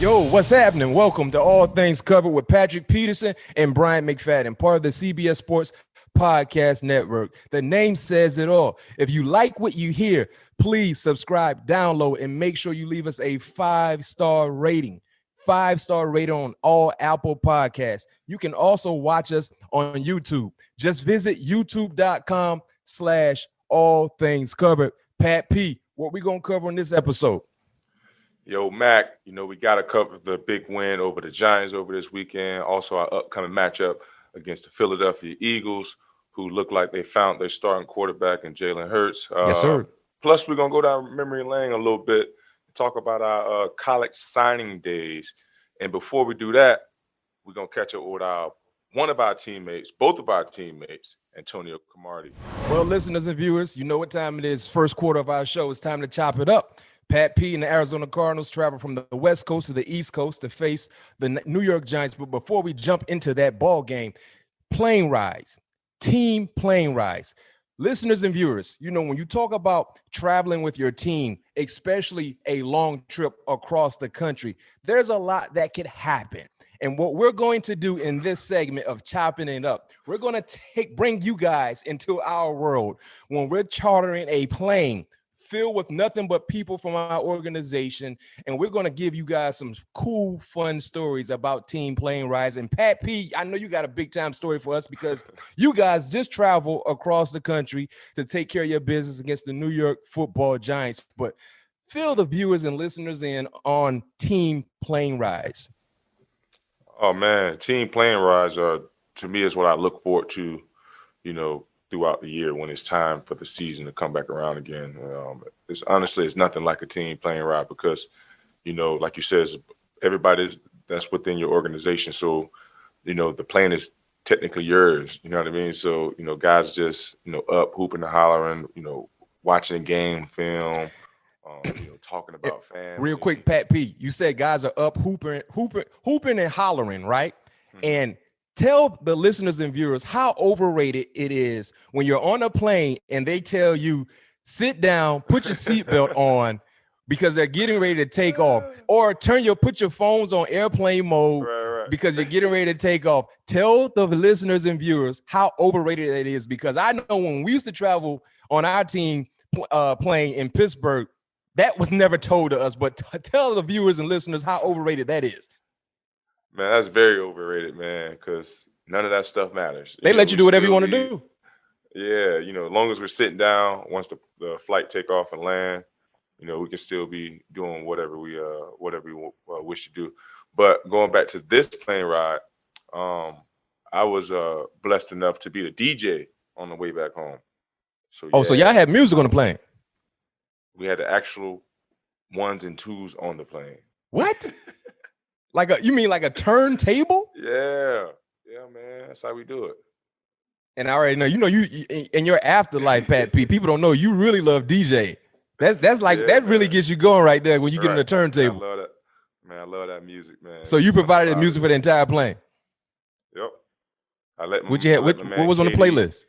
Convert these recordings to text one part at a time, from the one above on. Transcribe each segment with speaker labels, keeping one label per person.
Speaker 1: Yo, what's happening? Welcome to All Things Covered with Patrick Peterson and Bryant McFadden, part of the CBS Sports Podcast Network. The name says it all. If you like what you hear, please subscribe, download, and make sure you leave us a 5-star rating. 5-star rating on all Apple Podcasts. You can also watch us on YouTube. Just visit youtube.com/all things covered. Pat P, what we gonna cover in this episode?
Speaker 2: Yo, Mac, we got to cover the big win over the Giants over this weekend. Also, our upcoming matchup against the Philadelphia Eagles, who look like they found their starting quarterback in Jalen Hurts.
Speaker 1: Yes, sir.
Speaker 2: Plus, we're going to go down memory lane a little bit, talk about our college signing days. And before we do that, we're going to catch up with both of our teammates, Antonio Cromartie.
Speaker 1: Well, listeners and viewers, you know what time it is. First quarter of our show. It's time to chop it up. Pat P and the Arizona Cardinals travel from the West Coast to the East Coast to face the New York Giants. But before we jump into that ball game, plane rides, team plane rides. Listeners and viewers, when you talk about traveling with your team, especially a long trip across the country, there's a lot that could happen. And what we're going to do in this segment of chopping it up, we're going to bring you guys into our world when we're chartering a plane filled with nothing but people from our organization, and we're going to give you guys some cool, fun stories about team plane rides. And Pat P, I know you got a big-time story for us because you guys just travel across the country to take care of your business against the New York Football Giants. But fill the viewers and listeners in on team plane rides.
Speaker 2: Oh, man, team plane rides are, to me, is what I look forward to, throughout the year when it's time for the season to come back around again. It's nothing like a team plane ride because, like you said, everybody that's within your organization. So, the plane is technically yours. You know what I mean? So, guys just, up hooping and hollering, watching game film, talking about fans.
Speaker 1: Real quick, Pat P, you said guys are up hooping and hollering, right? Mm-hmm. And tell the listeners and viewers how overrated it is when you're on a plane and they tell you, sit down, put your seatbelt on because they're getting ready to take off, or put your phones on airplane mode because you're getting ready to take off. Tell the listeners and viewers how overrated it is, because I know when we used to travel on our team plane in Pittsburgh, that was never told to us, but tell the viewers and listeners how overrated that is.
Speaker 2: Man, that's very overrated, man, because none of that stuff matters.
Speaker 1: They let you do whatever you want to do.
Speaker 2: Yeah, as long as we're sitting down, once the flight take off and land, we can still be doing whatever we wish to do. But going back to this plane ride, I was blessed enough to be the DJ on the way back home. So
Speaker 1: so y'all had music on the plane?
Speaker 2: We had the actual ones and twos on the plane.
Speaker 1: What? You mean like a turntable?
Speaker 2: Yeah, man. That's how we do it.
Speaker 1: And I already know, you in your afterlife, Pat P, people don't know you really love DJ. That really gets you going right there when you get on the turntable.
Speaker 2: Man, I love that. Man, I love that music, man.
Speaker 1: So you provided the music for the entire plane.
Speaker 2: Yep. What
Speaker 1: was on the playlist?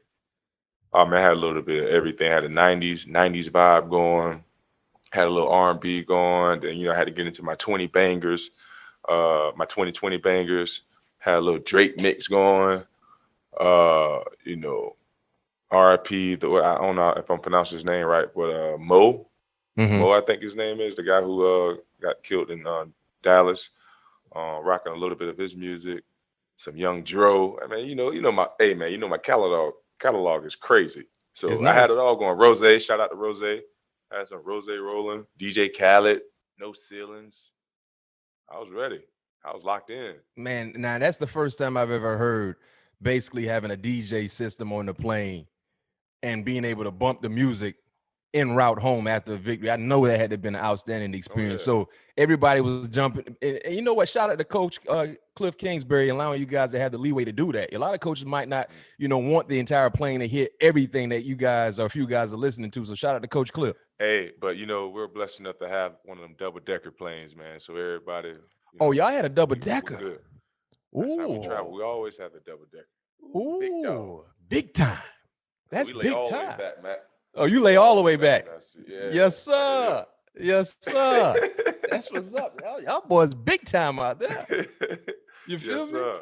Speaker 2: Oh man, I had a little bit of everything. I had a 90s vibe going. Had a little R&B going. Then I had to get into my 20 bangers. My 2020 bangers, had a little Drake mix going, RIP, I don't know if I'm pronouncing his name right, but Mo, I think his name is, the guy who got killed in Dallas, rocking a little bit of his music, some Young Dro. I mean, my catalog is crazy. So nice. I had it all going. Rose, shout out to Rose. I had some Rose rolling, DJ Khaled, No Ceilings. I was ready. I was locked in.
Speaker 1: Man, now that's the first time I've ever heard basically having a DJ system on the plane and being able to bump the music en route home after a victory. I know that had to have been an outstanding experience. So everybody was jumping. And you know what? Shout out to Coach Cliff Kingsbury allowing you guys to have the leeway to do that. A lot of coaches might not, want the entire plane to hit everything that you guys or a few guys are listening to. So shout out to Coach Cliff.
Speaker 2: Hey, but we're blessed enough to have one of them double-decker planes, man. So everybody.
Speaker 1: Y'all had a double-decker.
Speaker 2: That's how we travel. We always have the double-decker.
Speaker 1: Ooh, big time. That's
Speaker 2: so
Speaker 1: big
Speaker 2: all
Speaker 1: time.
Speaker 2: The way back, Matt.
Speaker 1: Oh, you lay all the way back.
Speaker 2: Yeah.
Speaker 1: Yes, sir. Yes, sir. That's what's up. Y'all boys big time out there. You feel
Speaker 2: Yes,
Speaker 1: me?
Speaker 2: sir.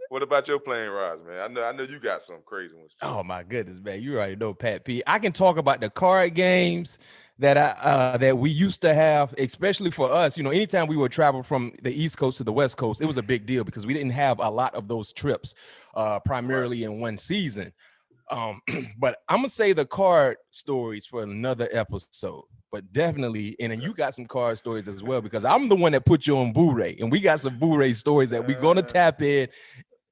Speaker 2: What about your plane rides, man? I know you got some crazy ones too.
Speaker 1: Oh my goodness, man! You already know Pat P. I can talk about the card games that we used to have, especially for us. You know, anytime we would travel from the East Coast to the West Coast, it was a big deal because we didn't have a lot of those trips, primarily in one season. But I'm gonna say the card stories for another episode. But definitely, and then you got some card stories as well because I'm the one that put you on Blu-ray, and we got some Blu-ray stories that we're gonna tap in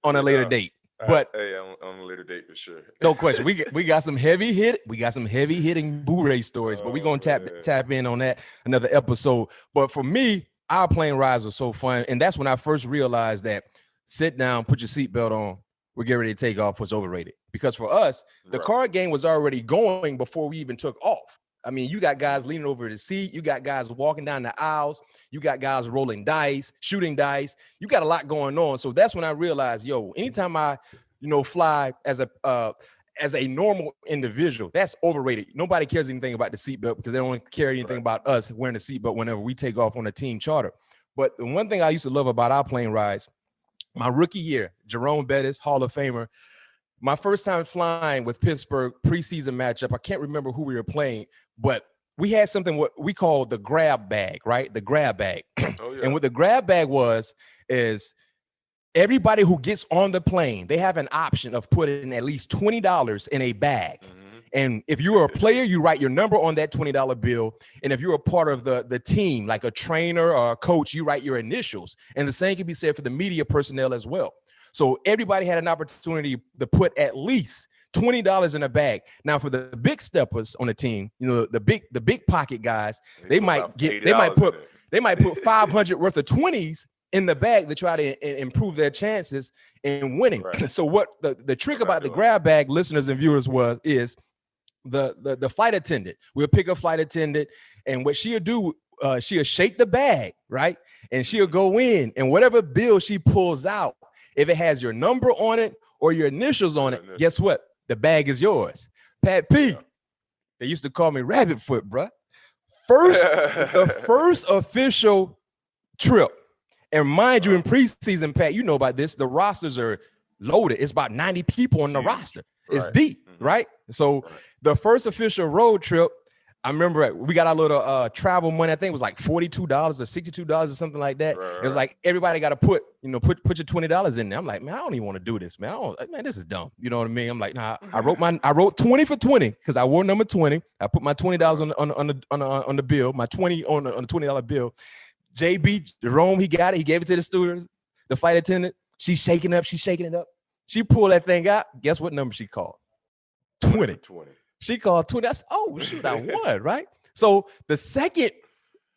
Speaker 1: on a later date. But
Speaker 2: hey, on a later date for sure.
Speaker 1: no question, we got some heavy hitting Blu-ray stories, but we're gonna tap in on that another episode. But for me, our plane rides are so fun, and that's when I first realized that sit down, put your seatbelt on, we're getting ready to take off was overrated. Because for us, the card game was already going before we even took off. I mean, you got guys leaning over the seat, you got guys walking down the aisles, you got guys rolling dice, shooting dice, you got a lot going on. So that's when I realized, yo, anytime I, fly as a normal individual, that's overrated. Nobody cares anything about the seatbelt because they don't care anything about us wearing the seatbelt whenever we take off on a team charter. But the one thing I used to love about our plane rides, my rookie year, Jerome Bettis, Hall of Famer, my first time flying with Pittsburgh preseason matchup, I can't remember who we were playing, but we had something what we call the grab bag, right? The grab bag. Oh, yeah. And what the grab bag is everybody who gets on the plane, they have an option of putting at least $20 in a bag. Mm-hmm. And if you're a player, you write your number on that $20 bill. And if you're a part of the team, like a trainer or a coach, you write your initials. And the same can be said for the media personnel as well. So everybody had an opportunity to put at least $20 in a bag. Now, for the big steppers on the team, the big pocket guys, they might put 500 worth of 20s in the bag to try to improve their chances in winning. Right. So what the trick about the grab bag, listeners and viewers, is the flight attendant. We'll pick a flight attendant, and what she'll do, she'll shake the bag, right? And she'll go in, and whatever bill she pulls out, if it has your number on it or your initials on it, guess what? The bag is yours. Pat P, they used to call me Rabbit Foot, bro. The first official trip, and mind you, in preseason, Pat, you know about this, the rosters are loaded. It's about 90 people on the roster. It's deep, right? So the first official road trip, I remember we got our little travel money. I think it was like $42 or $62 or something like that. Right. It was like everybody got to put your $20 in there. I'm like, man, I don't even want to do this, man. Man, this is dumb. You know what I mean? I'm like, nah. I wrote 20 for 20 because I wore number 20. I put my $20 on the bill, my 20 on the $20 bill. JB Jerome, he got it. He gave it to the students. The flight attendant, she's shaking it up. She pulled that thing out. Guess what number she called? 20. She called 20. I said, oh, shoot, I won, right? So the second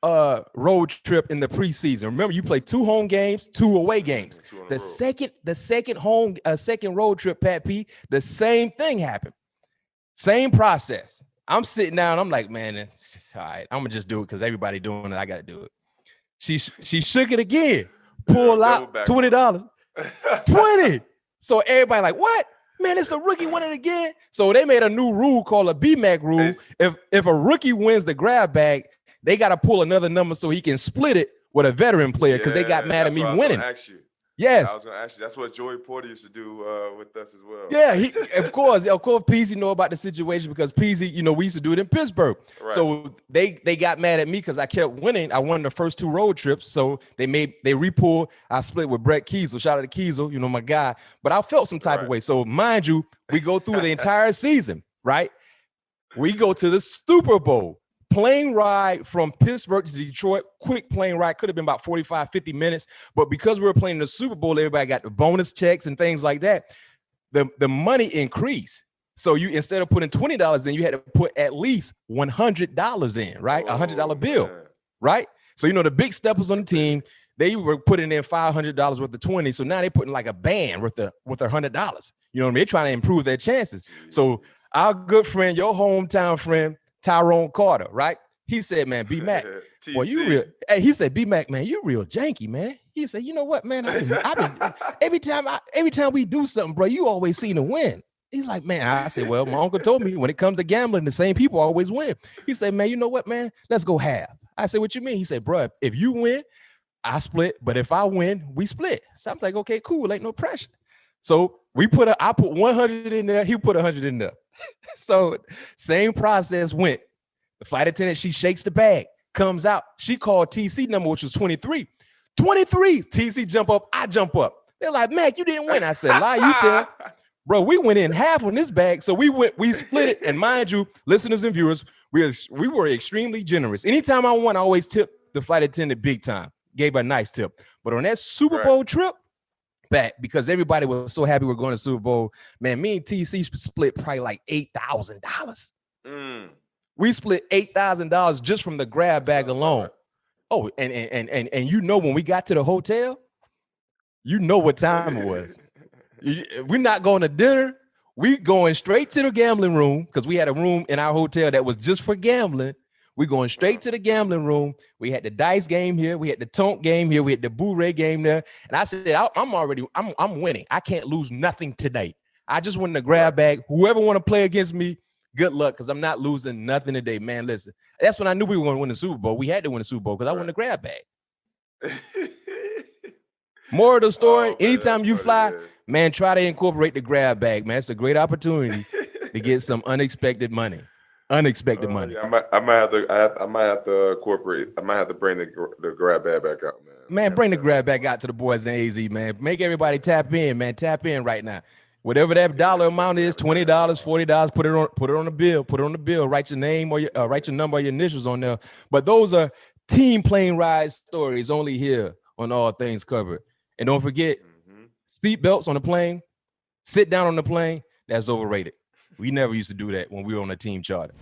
Speaker 1: road trip in the preseason, remember you play 2 home games, 2 away games. The second road trip, Pat P, the same thing happened. Same process. I'm sitting down. I'm like, man, all right, I'm gonna just do it because everybody doing it. I got to do it. She shook it again, pull out $20, 20. So everybody like, what? Man, it's a rookie winning again. So they made a new rule called a BMac rule. If a rookie wins the grab bag, they got to pull another number so he can split it with a veteran player because they got mad at me winning. Yes.
Speaker 2: I was going to ask you. That's what Joey Porter used to do with us as well.
Speaker 1: Yeah, of course, Peasy know about the situation because Peasy, we used to do it in Pittsburgh. Right. So they got mad at me because I kept winning. I won the first 2 road trips. So they re-pulled. I split with Brett Kiesel. Shout out to Kiesel, my guy. But I felt some type of way. So mind you, we go through the entire season, right? We go to the Super Bowl. Plane ride from Pittsburgh to Detroit, quick plane ride, could have been about 45, 50 minutes. But because we were playing the Super Bowl, everybody got the bonus checks and things like that. The money increased. So you, instead of putting $20 in, you had to put at least $100 in, right? $100 bill, right? So, the big steppers on the team, they were putting in $500 worth of 20. So now they're putting like a band worth of $100. You know what I mean? They're trying to improve their chances. So our good friend, your hometown friend, Tyrone Carter, right? He said, man, BMac, well, you real. Hey, he said, BMac, man, you real janky, man. He said, you know what, man? I've been every time we do something, bro, you always seem to win. He's like, man, I said, well, my uncle told me when it comes to gambling, the same people always win. He said, man, you know what, man? Let's go half. I said, what you mean? He said, bro, if you win, I split. But if I win, we split. So I was like, okay, cool. Ain't no pressure. So I put 100 in there. He put 100 in there. So same process went. The flight attendant, she shakes the bag, comes out. She called TC number, which was 23. 23. TC jump up. I jump up. They're like, Mac, you didn't win. I said, lie, you tell. Bro, we went in half on this bag. So we split it. And mind you, listeners and viewers, we were extremely generous. Anytime I won, I always tip the flight attendant big time. Gave her a nice tip. But on that Super Bowl trip back, because everybody was so happy we're going to Super Bowl, man, me and TC split probably like $8,000. We split $8,000 just from the grab bag alone. Oh, and you know, when we got to the hotel, you know what time it was. We're not going to dinner. We going straight to the gambling room because we had a room in our hotel that was just for gambling. We going straight to the gambling room. We had the dice game here. We had the tonk game here. We had the Blu-ray game there. And I said, I'm winning. I can't lose nothing today. I just went in the grab bag. Whoever want to play against me, good luck, because I'm not losing nothing today, man. Listen, that's when I knew we were going to win the Super Bowl. We had to win the Super Bowl because I won the grab bag. More of the story, anytime you fly, man, try to incorporate the grab bag, man. It's a great opportunity to get some unexpected money. Money.
Speaker 2: Yeah, I might have to incorporate. I might have to bring the grab bag back out, man.
Speaker 1: Man, bring the grab bag out to the boys in AZ, man. Make everybody tap in, man. Tap in right now. Whatever that dollar amount is, $20, $40, put it on the bill. Put it on the bill. Write your name or write your number or your initials on there. But those are team plane ride stories only here on All Things Covered. And don't forget, seat belts on the plane, sit down on the plane. That's overrated. We never used to do that when we were on a team charter.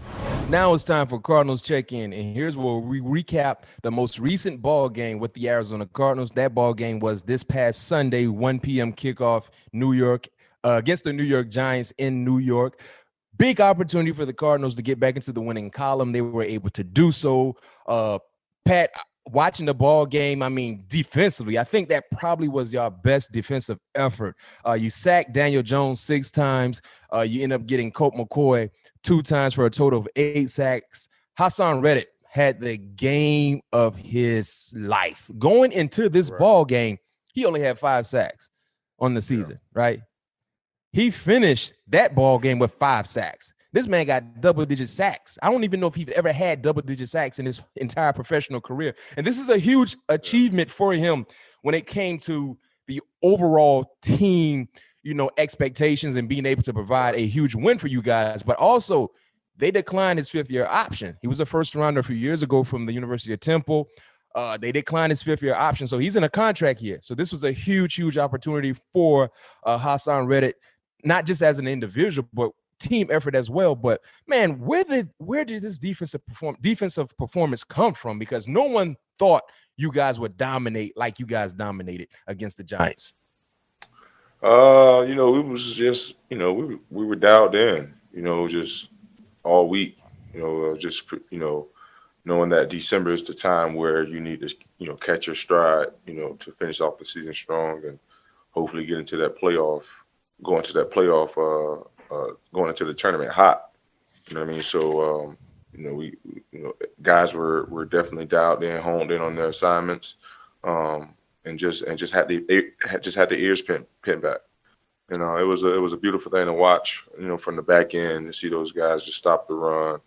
Speaker 1: Now it's time for Cardinals check-in, and here's where we recap the most recent ball game with the Arizona Cardinals. That ball game was this past Sunday, 1 p.m. kickoff, New York, against the New York Giants in New York. Big opportunity for the Cardinals to get back into the winning column. They were able to do so. Pat, watching the ball game, I mean, defensively, I think that probably was your best defensive effort. You sacked Daniel Jones 6 times. You end up getting Colt McCoy 2 times for a total of 8 sacks. Hassan Reddick had the game of his life. Going into this ball game, he only had 5 sacks on the season, right? He finished that ball game with 5 sacks. This man got double-digit sacks. I don't even know if he's ever had double-digit sacks in his entire professional career. And this is a huge achievement for him when it came to the overall team, expectations and being able to provide a huge win for you guys. But also, they declined his 5th-year option. He was a first-rounder a few years ago from the University of Temple. They declined his 5th-year option, so he's in a contract here. So this was a huge, huge opportunity for Hassan Reddick, not just as an individual, but team effort as well. But man, where did this defensive performance come from? Because no one thought you guys would dominate like you guys dominated against the Giants.
Speaker 2: We was just, we were dialed in, just all week, knowing that December is the time where you need to, catch your stride, to finish off the season strong and hopefully get into that playoff, going into the tournament hot. You know what I mean? So, guys were definitely dialed in, honed in on their assignments, and just had the ears pinned back. It was a beautiful thing to watch, from the back end, to see those guys just stop the run,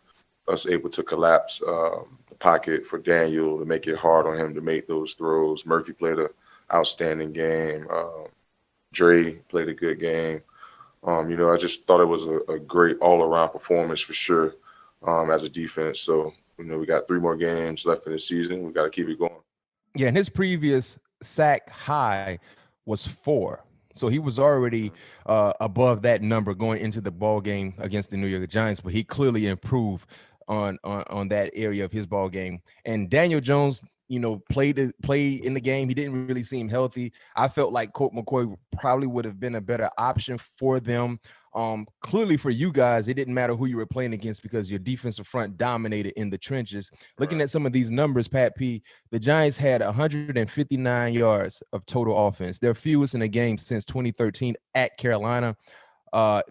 Speaker 2: us able to collapse the pocket for Daniel to make it hard on him to make those throws. Murphy played an outstanding game. Dre played a good game. I just thought it was a great all-around performance for sure as a defense. So, we got 3 more games left in the season. We got to keep it going.
Speaker 1: Yeah, and his previous sack high was 4. So he was already above that number going into the ball game against the New York Giants, but he clearly improved on that area of his ball game. And Daniel Jones, played in the game. He didn't really seem healthy. I felt like Colt McCoy probably would have been a better option for them. Clearly for you guys, it didn't matter who you were playing against because your defensive front dominated in the trenches. Looking at some of these numbers, Pat P, the Giants had 159 yards of total offense. Their fewest in a game since 2013 at Carolina.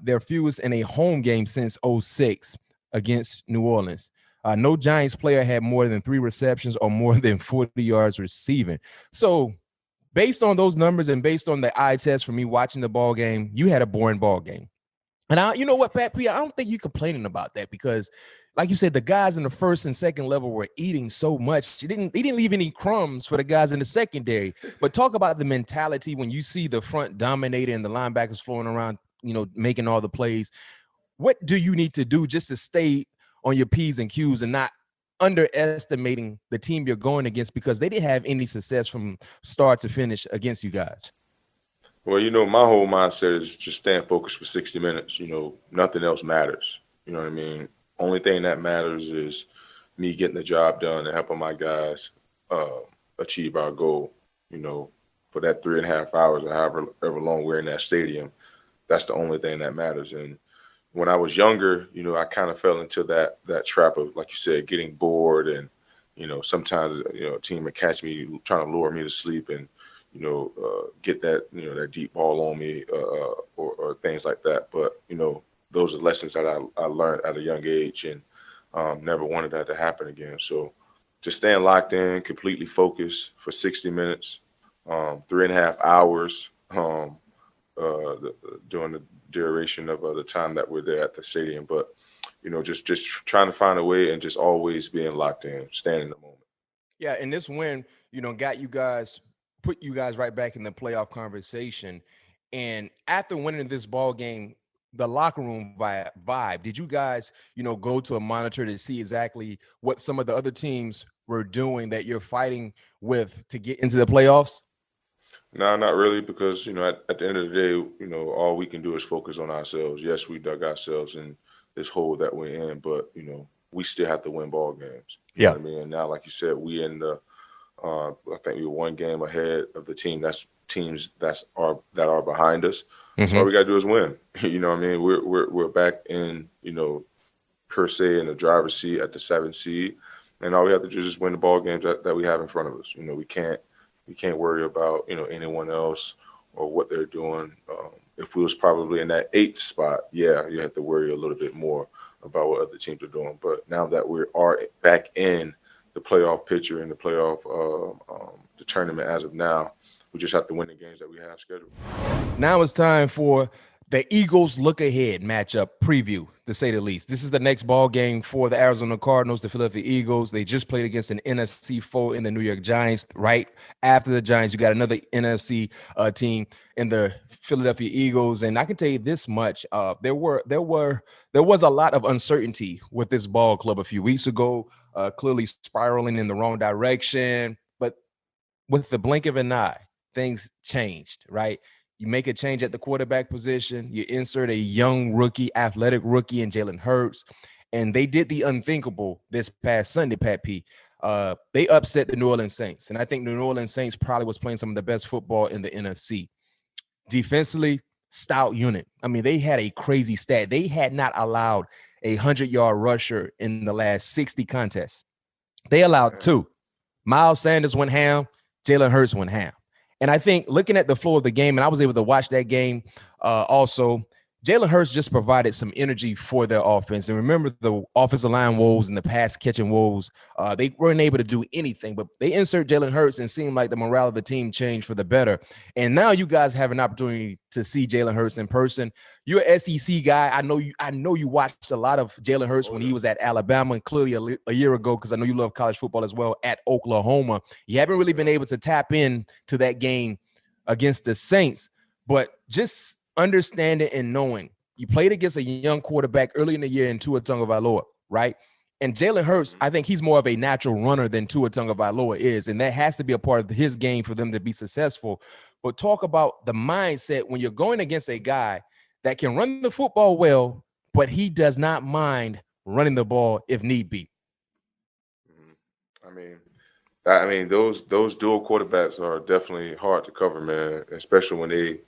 Speaker 1: Their fewest in a home game since 2006 against New Orleans. No Giants player had more than 3 receptions or more than 40 yards receiving. So based on those numbers and based on the eye test for me watching the ball game, you had a boring ball game. And you know what, Pat P, I don't think you're complaining about that because, like you said, the guys in the first and second level were eating so much. He didn't leave any crumbs for the guys in the secondary. But talk about the mentality when you see the front dominating and the linebackers flowing around, making all the plays. What do you need to do just to stay on your P's and Q's and not underestimating the team you're going against because they didn't have any success from start to finish against you guys?
Speaker 2: Well, my whole mindset is just staying focused for 60 minutes. Nothing else matters. You know what I mean? Only thing that matters is me getting the job done and helping my guys achieve our goal, for that 3.5 hours or however long we're in that stadium. That's the only thing that matters. And when I was younger, I kind of fell into that trap of, like you said, getting bored. And, sometimes, a team would catch me trying to lure me to sleep and, get that, that deep ball on me or things like that. But, those are lessons that I learned at a young age and never wanted that to happen again. So just staying locked in, completely focused for 60 minutes, 3.5 hours during the duration of the time that we're there at the stadium. But, just trying to find a way and just always being locked in, staying in the moment.
Speaker 1: Yeah, and this win, put you guys right back in the playoff conversation. And after winning this ball game, the locker room vibe, did you guys, go to a monitor to see exactly what some of the other teams were doing that you're fighting with to get into the playoffs?
Speaker 2: No, not really, because, at the end of the day, all we can do is focus on ourselves. Yes, we dug ourselves in this hole that we're in, but, we still have to win ball games. You know what I mean? And now, like you said, we in the I think we're 1 game ahead of the teams that are behind us. Mm-hmm. So all we got to do is win. You know what I mean? We're back in, per se in the driver's seat at the 7th seed. And all we have to do is just win the ball games that we have in front of us. We can't worry about, anyone else or what they're doing. If we was probably in that 8th spot, you have to worry a little bit more about what other teams are doing. But now that we are back in the playoff picture and the playoff the tournament as of now, we just have to win the games that we have scheduled.
Speaker 1: Now it's time for the Eagles look ahead matchup preview, to say the least. This is the next ball game for the Arizona Cardinals, the Philadelphia Eagles. They just played against an NFC foe in the New York Giants. Right after the Giants, you got another NFC team in the Philadelphia Eagles. And I can tell you this much: there was a lot of uncertainty with this ball club a few weeks ago, clearly spiraling in the wrong direction. But with the blink of an eye, things changed, right? You make a change at the quarterback position. You insert a young rookie, athletic rookie in Jalen Hurts. And they did the unthinkable this past Sunday, Pat P. They upset the New Orleans Saints. And I think the New Orleans Saints probably was playing some of the best football in the NFC. Defensively, stout unit. I mean, they had a crazy stat. They had not allowed a 100-yard rusher in the last 60 contests. They allowed 2. Miles Sanders went ham. Jalen Hurts went ham. And I think looking at the flow of the game, and I was able to watch that game also, Jalen Hurts just provided some energy for their offense. And remember the offensive line woes and the pass catching woes, they weren't able to do anything, but they insert Jalen Hurts and seemed like the morale of the team changed for the better. And now you guys have an opportunity to see Jalen Hurts in person. You're an SEC guy. I know you watched a lot of Jalen Hurts when he was at Alabama and clearly a year ago, because I know you love college football as well, at Oklahoma. You haven't really been able to tap in to that game against the Saints, but just understanding and knowing you played against a young quarterback early in the year in Tua Tagovailoa, right? And Jalen Hurts, I think he's more of a natural runner than Tua Tagovailoa is, and that has to be a part of his game for them to be successful. But talk about the mindset when you're going against a guy that can run the football well, but he does not mind running the ball if need be.
Speaker 2: I mean, those dual quarterbacks are definitely hard to cover, man, especially when they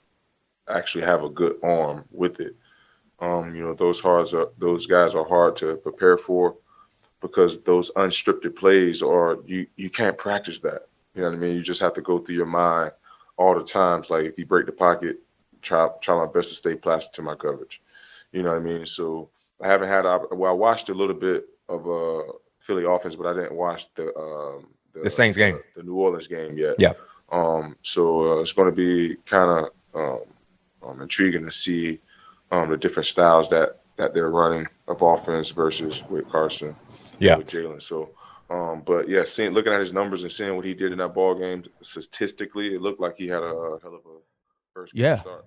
Speaker 2: actually have a good arm with it. Those guys are hard to prepare for, because those unscripted plays you can't practice that. You know what I mean? You just have to go through your mind all the times. Like, if you break the pocket, try my best to stay plastic to my coverage. You know what I mean? So I haven't had I watched a little bit of Philly offense, but I didn't watch the
Speaker 1: Saints game,
Speaker 2: the New Orleans game yet.
Speaker 1: Yeah.
Speaker 2: So it's going to be kind of intriguing to see the different styles that they're running of offense versus with Carson, with Jalen. So, but yeah, looking at his numbers and seeing what he did in that ball game, statistically, it looked like he had a hell of a first start.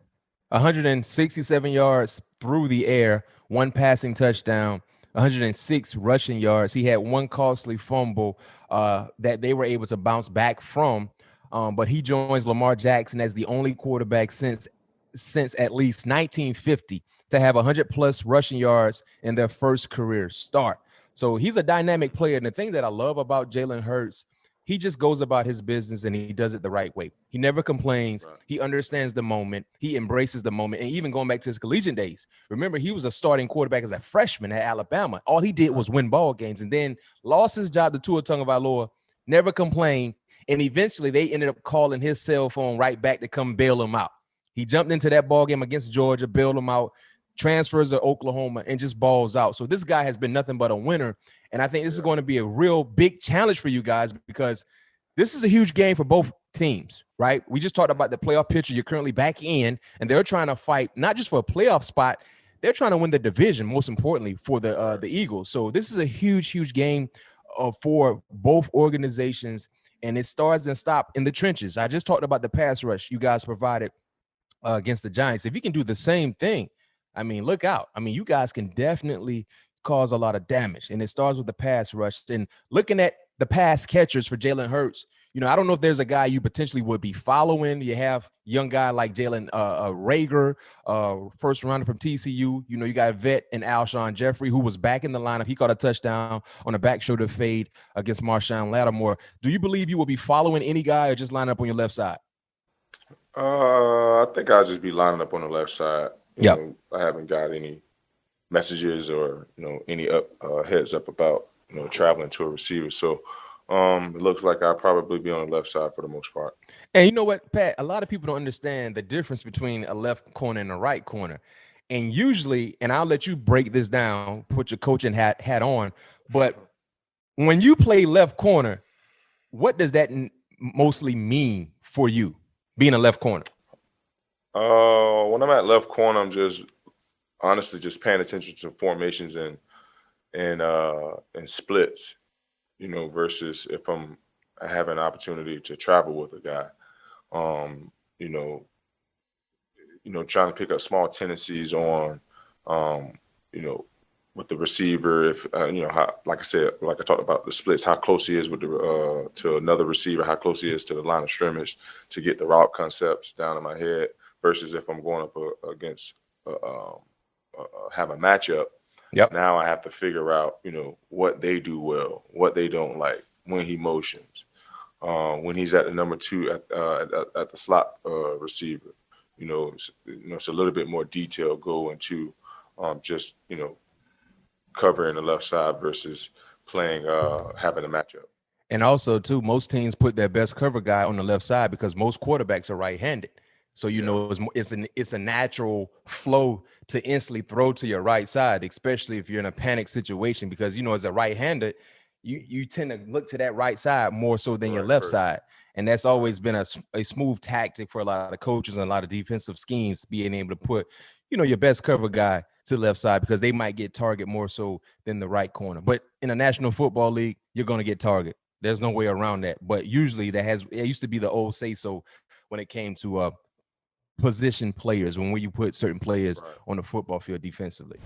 Speaker 1: 167 yards through the air, 1 passing touchdown, 106 rushing yards. He had 1 costly fumble that they were able to bounce back from. But he joins Lamar Jackson as the only quarterback since at least 1950 to have 100+ rushing yards in their first career start. So he's a dynamic player. And the thing that I love about Jalen Hurts, he just goes about his business and he does it the right way. He never complains. Right. He understands the moment. He embraces the moment. And even going back to his collegiate days, remember, he was a starting quarterback as a freshman at Alabama. All he did was win ball games and then lost his job to Tua Tagovailoa, never complained. And eventually they ended up calling his cell phone right back to come bail him out. He jumped into that ball game against Georgia, bailed him out, transfers to Oklahoma, and just balls out. So this guy has been nothing but a winner. And I think this is going to be a real big challenge for you guys because this is a huge game for both teams, right? We just talked about the playoff picture. You're currently back in, and they're trying to fight not just for a playoff spot. They're trying to win the division, most importantly, for the Eagles. So this is a huge, huge game for both organizations, and it starts and stops in the trenches. I just talked about the pass rush you guys provided against the Giants. If you can do the same thing, I mean, look out. I mean, you guys can definitely cause a lot of damage, and it starts with the pass rush. And looking at the pass catchers for Jalen Hurts, I don't know if there's a guy you potentially would be following. You have young guy like Jalen Reagor, first rounder from TCU. You got a vet in Alshon Jeffrey, who was back in the lineup. He caught a touchdown on a back shoulder fade against Marshawn Lattimore. Do you believe you will be following any guy or just line up on your left side?
Speaker 2: I think I'll just be lining up on the left side.
Speaker 1: Yeah,
Speaker 2: I haven't got any messages or any heads up about traveling to a receiver. So it looks like I'll probably be on the left side for the most part.
Speaker 1: And you know what, Pat? A lot of people don't understand the difference between a left corner and a right corner. And usually, and I'll let you break this down, put your coaching hat on. But when you play left corner, what does that mostly mean for you, being a left corner?
Speaker 2: When I'm at left corner, I'm just honestly just paying attention to formations and splits, versus if I have an opportunity to travel with a guy, trying to pick up small tendencies on, with the receiver, if how, like I talked about the splits, how close he is with the to another receiver, how close he is to the line of scrimmage to get the route concepts down in my head, versus if I'm going up against have a matchup.
Speaker 1: Yep.
Speaker 2: Now I have to figure out, what they do well, what they don't like, when he motions, when he's at the number 2 at the slot receiver. It's a little bit more detail go into just covering the left side versus playing having a matchup.
Speaker 1: And also, too, most teams put their best cover guy on the left side because most quarterbacks are right-handed. So, it's a natural flow to instantly throw to your right side, especially if you're in a panic situation, because, as a right-hander, you tend to look to that right side more so than your left side. And that's always been a smooth tactic for a lot of coaches and a lot of defensive schemes, being able to put, your best cover guy to the left side because they might get target more so than the right corner. But in a National Football League, you're going to get target. There's no way around that. But usually it used to be the old say-so when it came to position players, when you put certain players on the football field defensively.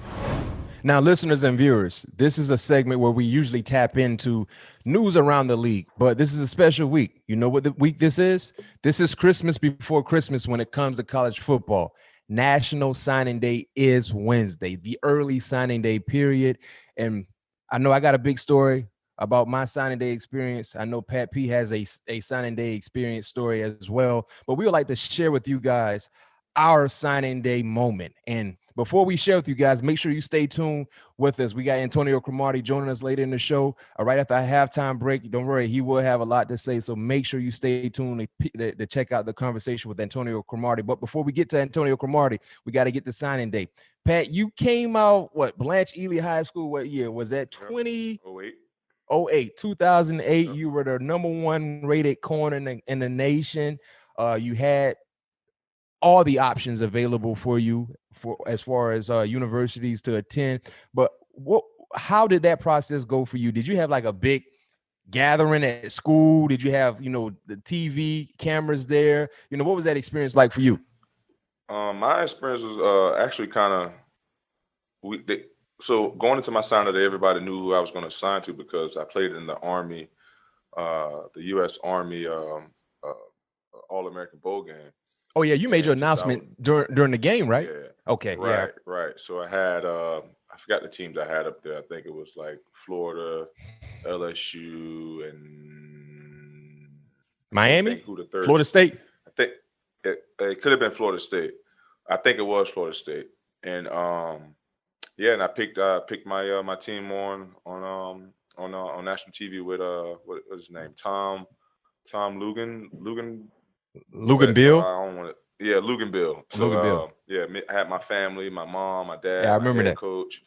Speaker 1: Now, listeners and viewers, this is a segment where we usually tap into news around the league, but this is a special week. You know what the week this is? This is Christmas before Christmas when it comes to college football. National Signing Day is Wednesday, the early signing day period. And I know I got a big story about my signing day experience. I know Pat P has a signing day experience story as well, but we would like to share with you guys our signing day moment. And before we share with you guys, make sure you stay tuned with us. We got Antonio Cromartie joining us later in the show, right after our halftime break. Don't worry, he will have a lot to say, so make sure you stay tuned to check out the conversation with Antonio Cromartie. But before we get to Antonio Cromartie, we got to get the signing day. Pat, you came out, Blanche Ely High School, what year? Was that 20?
Speaker 2: 08.
Speaker 1: 08, 2008,
Speaker 2: Yep.
Speaker 1: you were the number 1 rated corner in the nation. You had all the options available for you for as far as universities to attend. But how did that process go for you? Did you have like a big gathering at school? Did you have, the TV cameras there? What was that experience like for you?
Speaker 2: My experience was actually kind of so going into my signing day, everybody knew who I was going to sign to because I played in the Army, the U.S. Army All-American Bowl game.
Speaker 1: Oh yeah, you made your
Speaker 2: And since
Speaker 1: announcement during the game, right?
Speaker 2: yeah,
Speaker 1: Okay, yeah.
Speaker 2: right. So I had I forgot the teams I had up there. I think it was like Florida, LSU, and I can't
Speaker 1: Miami,
Speaker 2: think who the third.
Speaker 1: Florida State.
Speaker 2: I think it could have been Florida State. I think it was Florida State, and and I picked my my team on national TV with what's his name, Tom Lugan.
Speaker 1: Lugan
Speaker 2: I
Speaker 1: Bill.
Speaker 2: don't want to. Yeah, Lugan Bill. So
Speaker 1: Lugan Bill.
Speaker 2: I had my family, my mom, my dad,
Speaker 1: Yeah, I
Speaker 2: my
Speaker 1: remember
Speaker 2: head
Speaker 1: that.
Speaker 2: coach,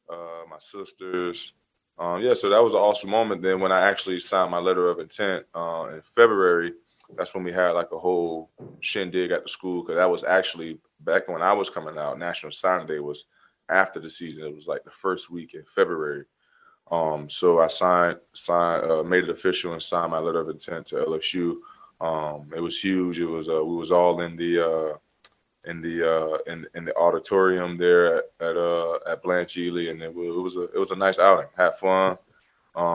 Speaker 2: my sisters. So that was an awesome moment. Then when I actually signed my letter of intent in February, that's when we had like a whole shindig at the school because that was actually back when I was coming out. National Signing Day was after the season. It was like the first week in February. So I made it official and signed my letter of intent to LSU. It was huge. It was we was all in the auditorium there at Blanche Ely, and it was a nice outing. Had fun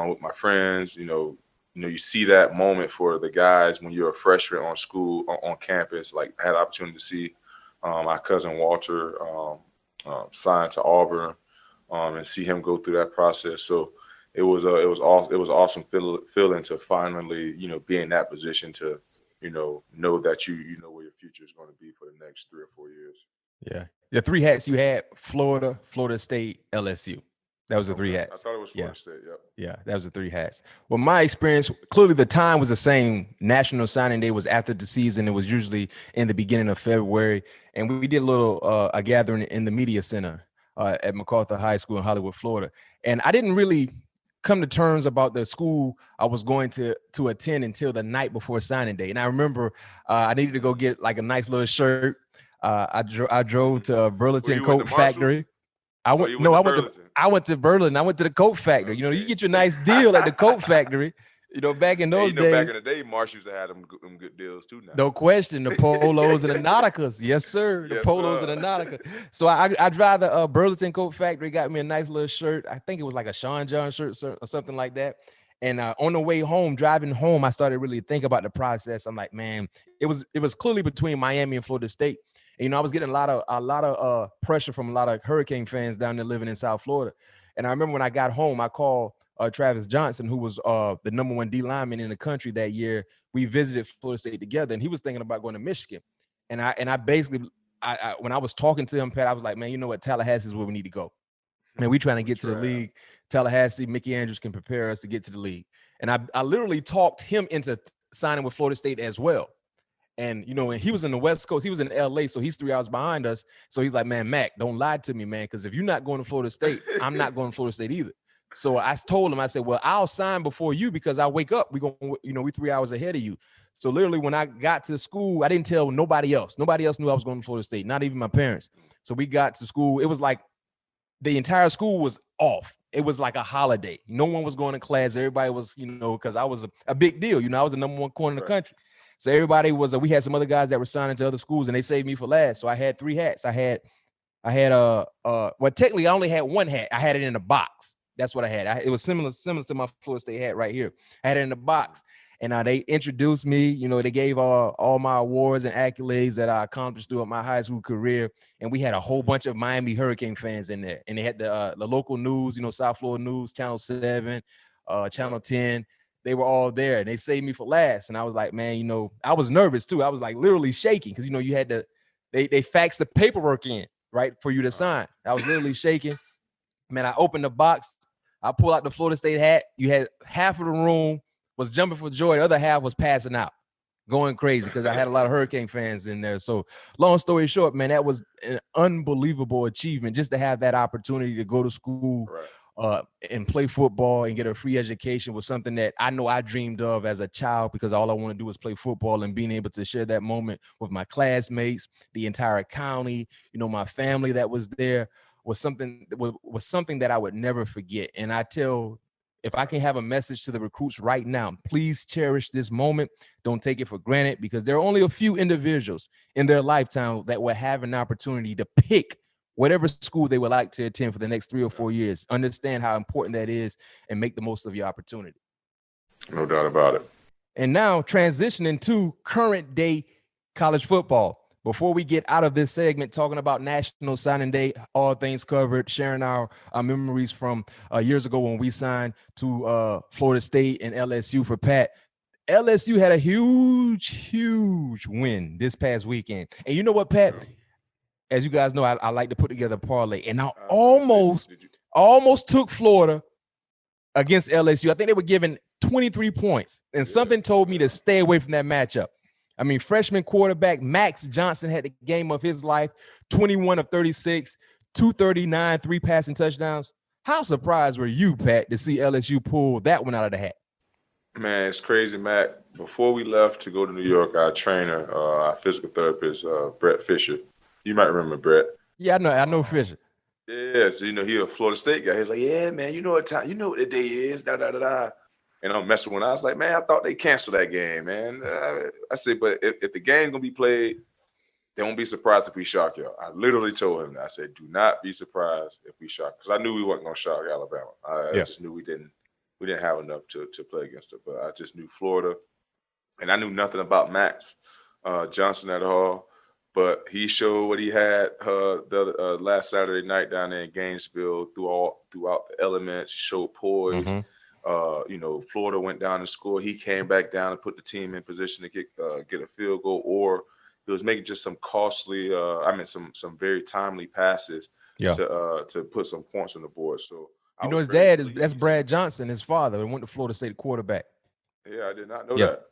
Speaker 2: with my friends. You see that moment for the guys when you're a freshman on campus. Like I had the opportunity to see my cousin Walter sign to Auburn and see him go through that process. So it was awesome feeling to finally be in that position to know that you know where your future is going to be for the next 3 or 4 years.
Speaker 1: Yeah, the 3 hats you had: Florida, Florida State, LSU. That was the 3 hats.
Speaker 2: I thought it was Florida State. Yep.
Speaker 1: Yeah, that was the 3 hats. Well, my experience, clearly the time was the same. National Signing Day was after the season. It was usually in the beginning of February. And we did a gathering in the media center at MacArthur High School in Hollywood, Florida. And I didn't really come to terms about the school I was going to attend until the night before signing day. And I remember I needed to go get like a nice little shirt. I drove to Burlington Coat Factory. I went to Berlin. I went to the coat factory.
Speaker 2: Okay.
Speaker 1: You get your nice deal at the coat factory. Back in those days.
Speaker 2: Back in the day, Marsh used to have them good deals too. Now,
Speaker 1: no question, the polos and the Nauticas, yes sir, the polos and the Nautica. So I drive the Burlington Coat Factory. Got me a nice little shirt. I think it was like a Sean John shirt or something like that. And on the way home, driving home, I started really thinking about the process. I'm like, man, it was clearly between Miami and Florida State. And, I was getting a lot of pressure from a lot of Hurricane fans down there living in South Florida. And I remember when I got home, I called Travis Johnson, who was the number 1 D lineman in the country that year. We visited Florida State together, and he was thinking about going to Michigan. And I basically, when I was talking to him, Pat, I was like, man, you know what? Tallahassee is where we need to go. Man, we trying to get to the league. Tallahassee, Mickey Andrews can prepare us to get to the league. And I literally talked him into signing with Florida State as well. And, and he was in the West Coast. He was in LA, so he's 3 hours behind us. So he's like, man, Mac, don't lie to me, man, because if you're not going to Florida State, I'm not going to Florida State either. So I told him, I said, well, I'll sign before you because I wake up. We 3 hours ahead of you. So literally when I got to school, I didn't tell nobody else. Nobody else knew I was going to Florida State, not even my parents. So we got to school. It was like the entire school was off. It was like a holiday. No one was going to class. Everybody was, because I was a big deal. I was the number 1 corner in the country. So everybody was, we had some other guys that were signing to other schools and they saved me for last. So I had 3 hats. I had well, technically I only had 1 hat. I had it in a box. That's what I had. It was similar to my Florida State hat right here. I had it in the box. And they introduced me, they gave all my awards and accolades that I accomplished throughout my high school career. And we had a whole bunch of Miami Hurricane fans in there. And they had the local news, South Florida News, Channel 7, Channel 10. They were all there and they saved me for last. And I was like, man, I was nervous too. I was like literally shaking because, you had to, they faxed the paperwork in, right, for you to sign. I was literally shaking. Man, I opened the box. I pulled out the Florida State hat. You had half of the room was jumping for joy. The other half was passing out, going crazy because I had a lot of Hurricane fans in there. So long story short, man, that was an unbelievable achievement just to have that opportunity to go to school and play football and get a free education was something that I know I dreamed of as a child, because all I want to do was play football, and being able to share that moment with my classmates, the entire county, my family that was there was something that I would never forget. And I tell, if I can have a message to the recruits right now, please cherish this moment. Don't take it for granted, because there are only a few individuals in their lifetime that will have an opportunity to pick whatever school they would like to attend for the next 3 or 4 years. Understand how important that is and make the most of your opportunity.
Speaker 2: No doubt about it.
Speaker 1: And now transitioning to current day college football. Before we get out of this segment, talking about National Signing Day, all things covered, sharing our memories from years ago when we signed to Florida State and LSU for Pat. LSU had a huge win this past weekend. And you know what, Pat? As you guys know, I like to put together a parlay, and I almost took Florida against LSU. I think they were given 23 points, and something told me to stay away from that matchup. I mean, freshman quarterback Max Johnson had the game of his life, 21 of 36, 239, 3 passing touchdowns. How surprised were you, Pat, to see LSU pull that one out of the hat?
Speaker 2: Man, it's crazy, Matt. Before we left to go to New York, our trainer, our physical therapist, Brett Fisher, you might remember Brett.
Speaker 1: Yeah, I know Fisher.
Speaker 2: Yeah, so he's a Florida State guy. He's like, yeah, man, you know what the day is, And I'm messing with him. I was like, man, I thought they canceled that game, man. I said, but if the game's gonna be played, don't be surprised if we shock y'all. I literally told him that. I said, do not be surprised if we shock, because I knew we wasn't gonna shock Alabama. I just knew we didn't have enough to play against it. But I just knew Florida, and I knew nothing about Max Johnson at all. But he showed what he had the last Saturday night down there in Gainesville throughout the elements. He showed poise. Mm-hmm. Florida went down and scored. He came back down and put the team in position to get a field goal, or he was making just some costly, some very timely passes to put some points on the board. So
Speaker 1: his dad that's Brad Johnson, his father, and went to Florida State quarterback.
Speaker 2: Yeah, I did not know that.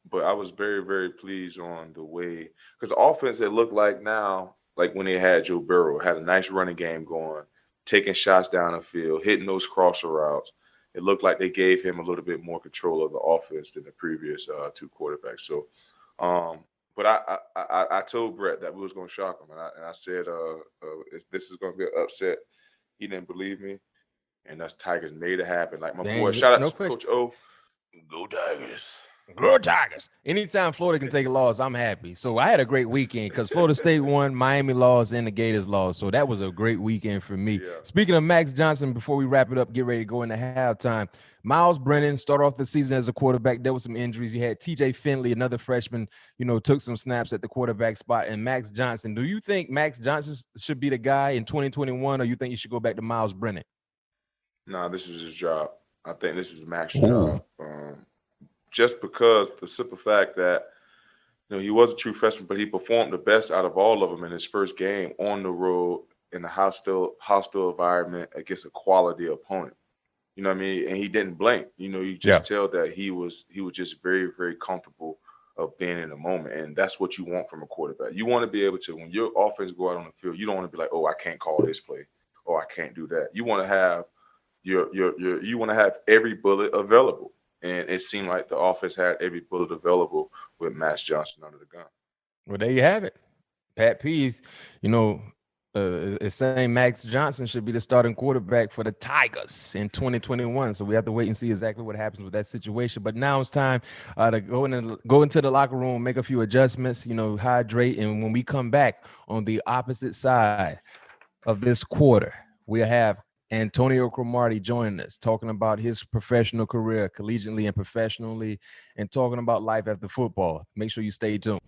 Speaker 2: But I was very, very pleased on the way, because the offense, it looked like now, like when they had Joe Burrow, had a nice running game going, taking shots down the field, hitting those crosser routes. It looked like they gave him a little bit more control of the offense than the previous two quarterbacks. So, but I told Brett that we was going to shock him, and I said, if this is going to be an upset, he didn't believe me, and us Tigers made it happen. Like my boy, shout out to Coach O. Go Tigers.
Speaker 1: Go Tigers. Anytime Florida can take a loss, I'm happy. So I had a great weekend, because Florida State won, Miami lost, and the Gators lost. So that was a great weekend for me. Yeah. Speaking of Max Johnson, before we wrap it up, get ready to go into halftime. Miles Brennan started off the season as a quarterback. There was some injuries. You had TJ Finley, another freshman, took some snaps at the quarterback spot. And Max Johnson, do you think Max Johnson should be the guy in 2021, or you think you should go back to Miles Brennan?
Speaker 2: No, this is his job. I think this is Max's job. Just because the simple fact that he was a true freshman, but he performed the best out of all of them in his first game on the road in a hostile environment against a quality opponent. You know what I mean? And he didn't blink. You just tell that he was just very, very comfortable of being in the moment, and that's what you want from a quarterback. You want to be able to, when your offense go out on the field, you don't want to be like, oh, I can't call this play, or I can't do that. You want to have you want to have every bullet available. And it seemed like the offense had every bullet available with Max Johnson under the gun.
Speaker 1: Well, there you have it. Pat P's, is saying Max Johnson should be the starting quarterback for the Tigers in 2021. So we have to wait and see exactly what happens with that situation. But now it's time to go into the locker room, make a few adjustments, hydrate. And when we come back on the opposite side of this quarter, we'll have Antonio Cromartie joining us, talking about his professional career, collegiately and professionally, and talking about life after football. Make sure you stay tuned.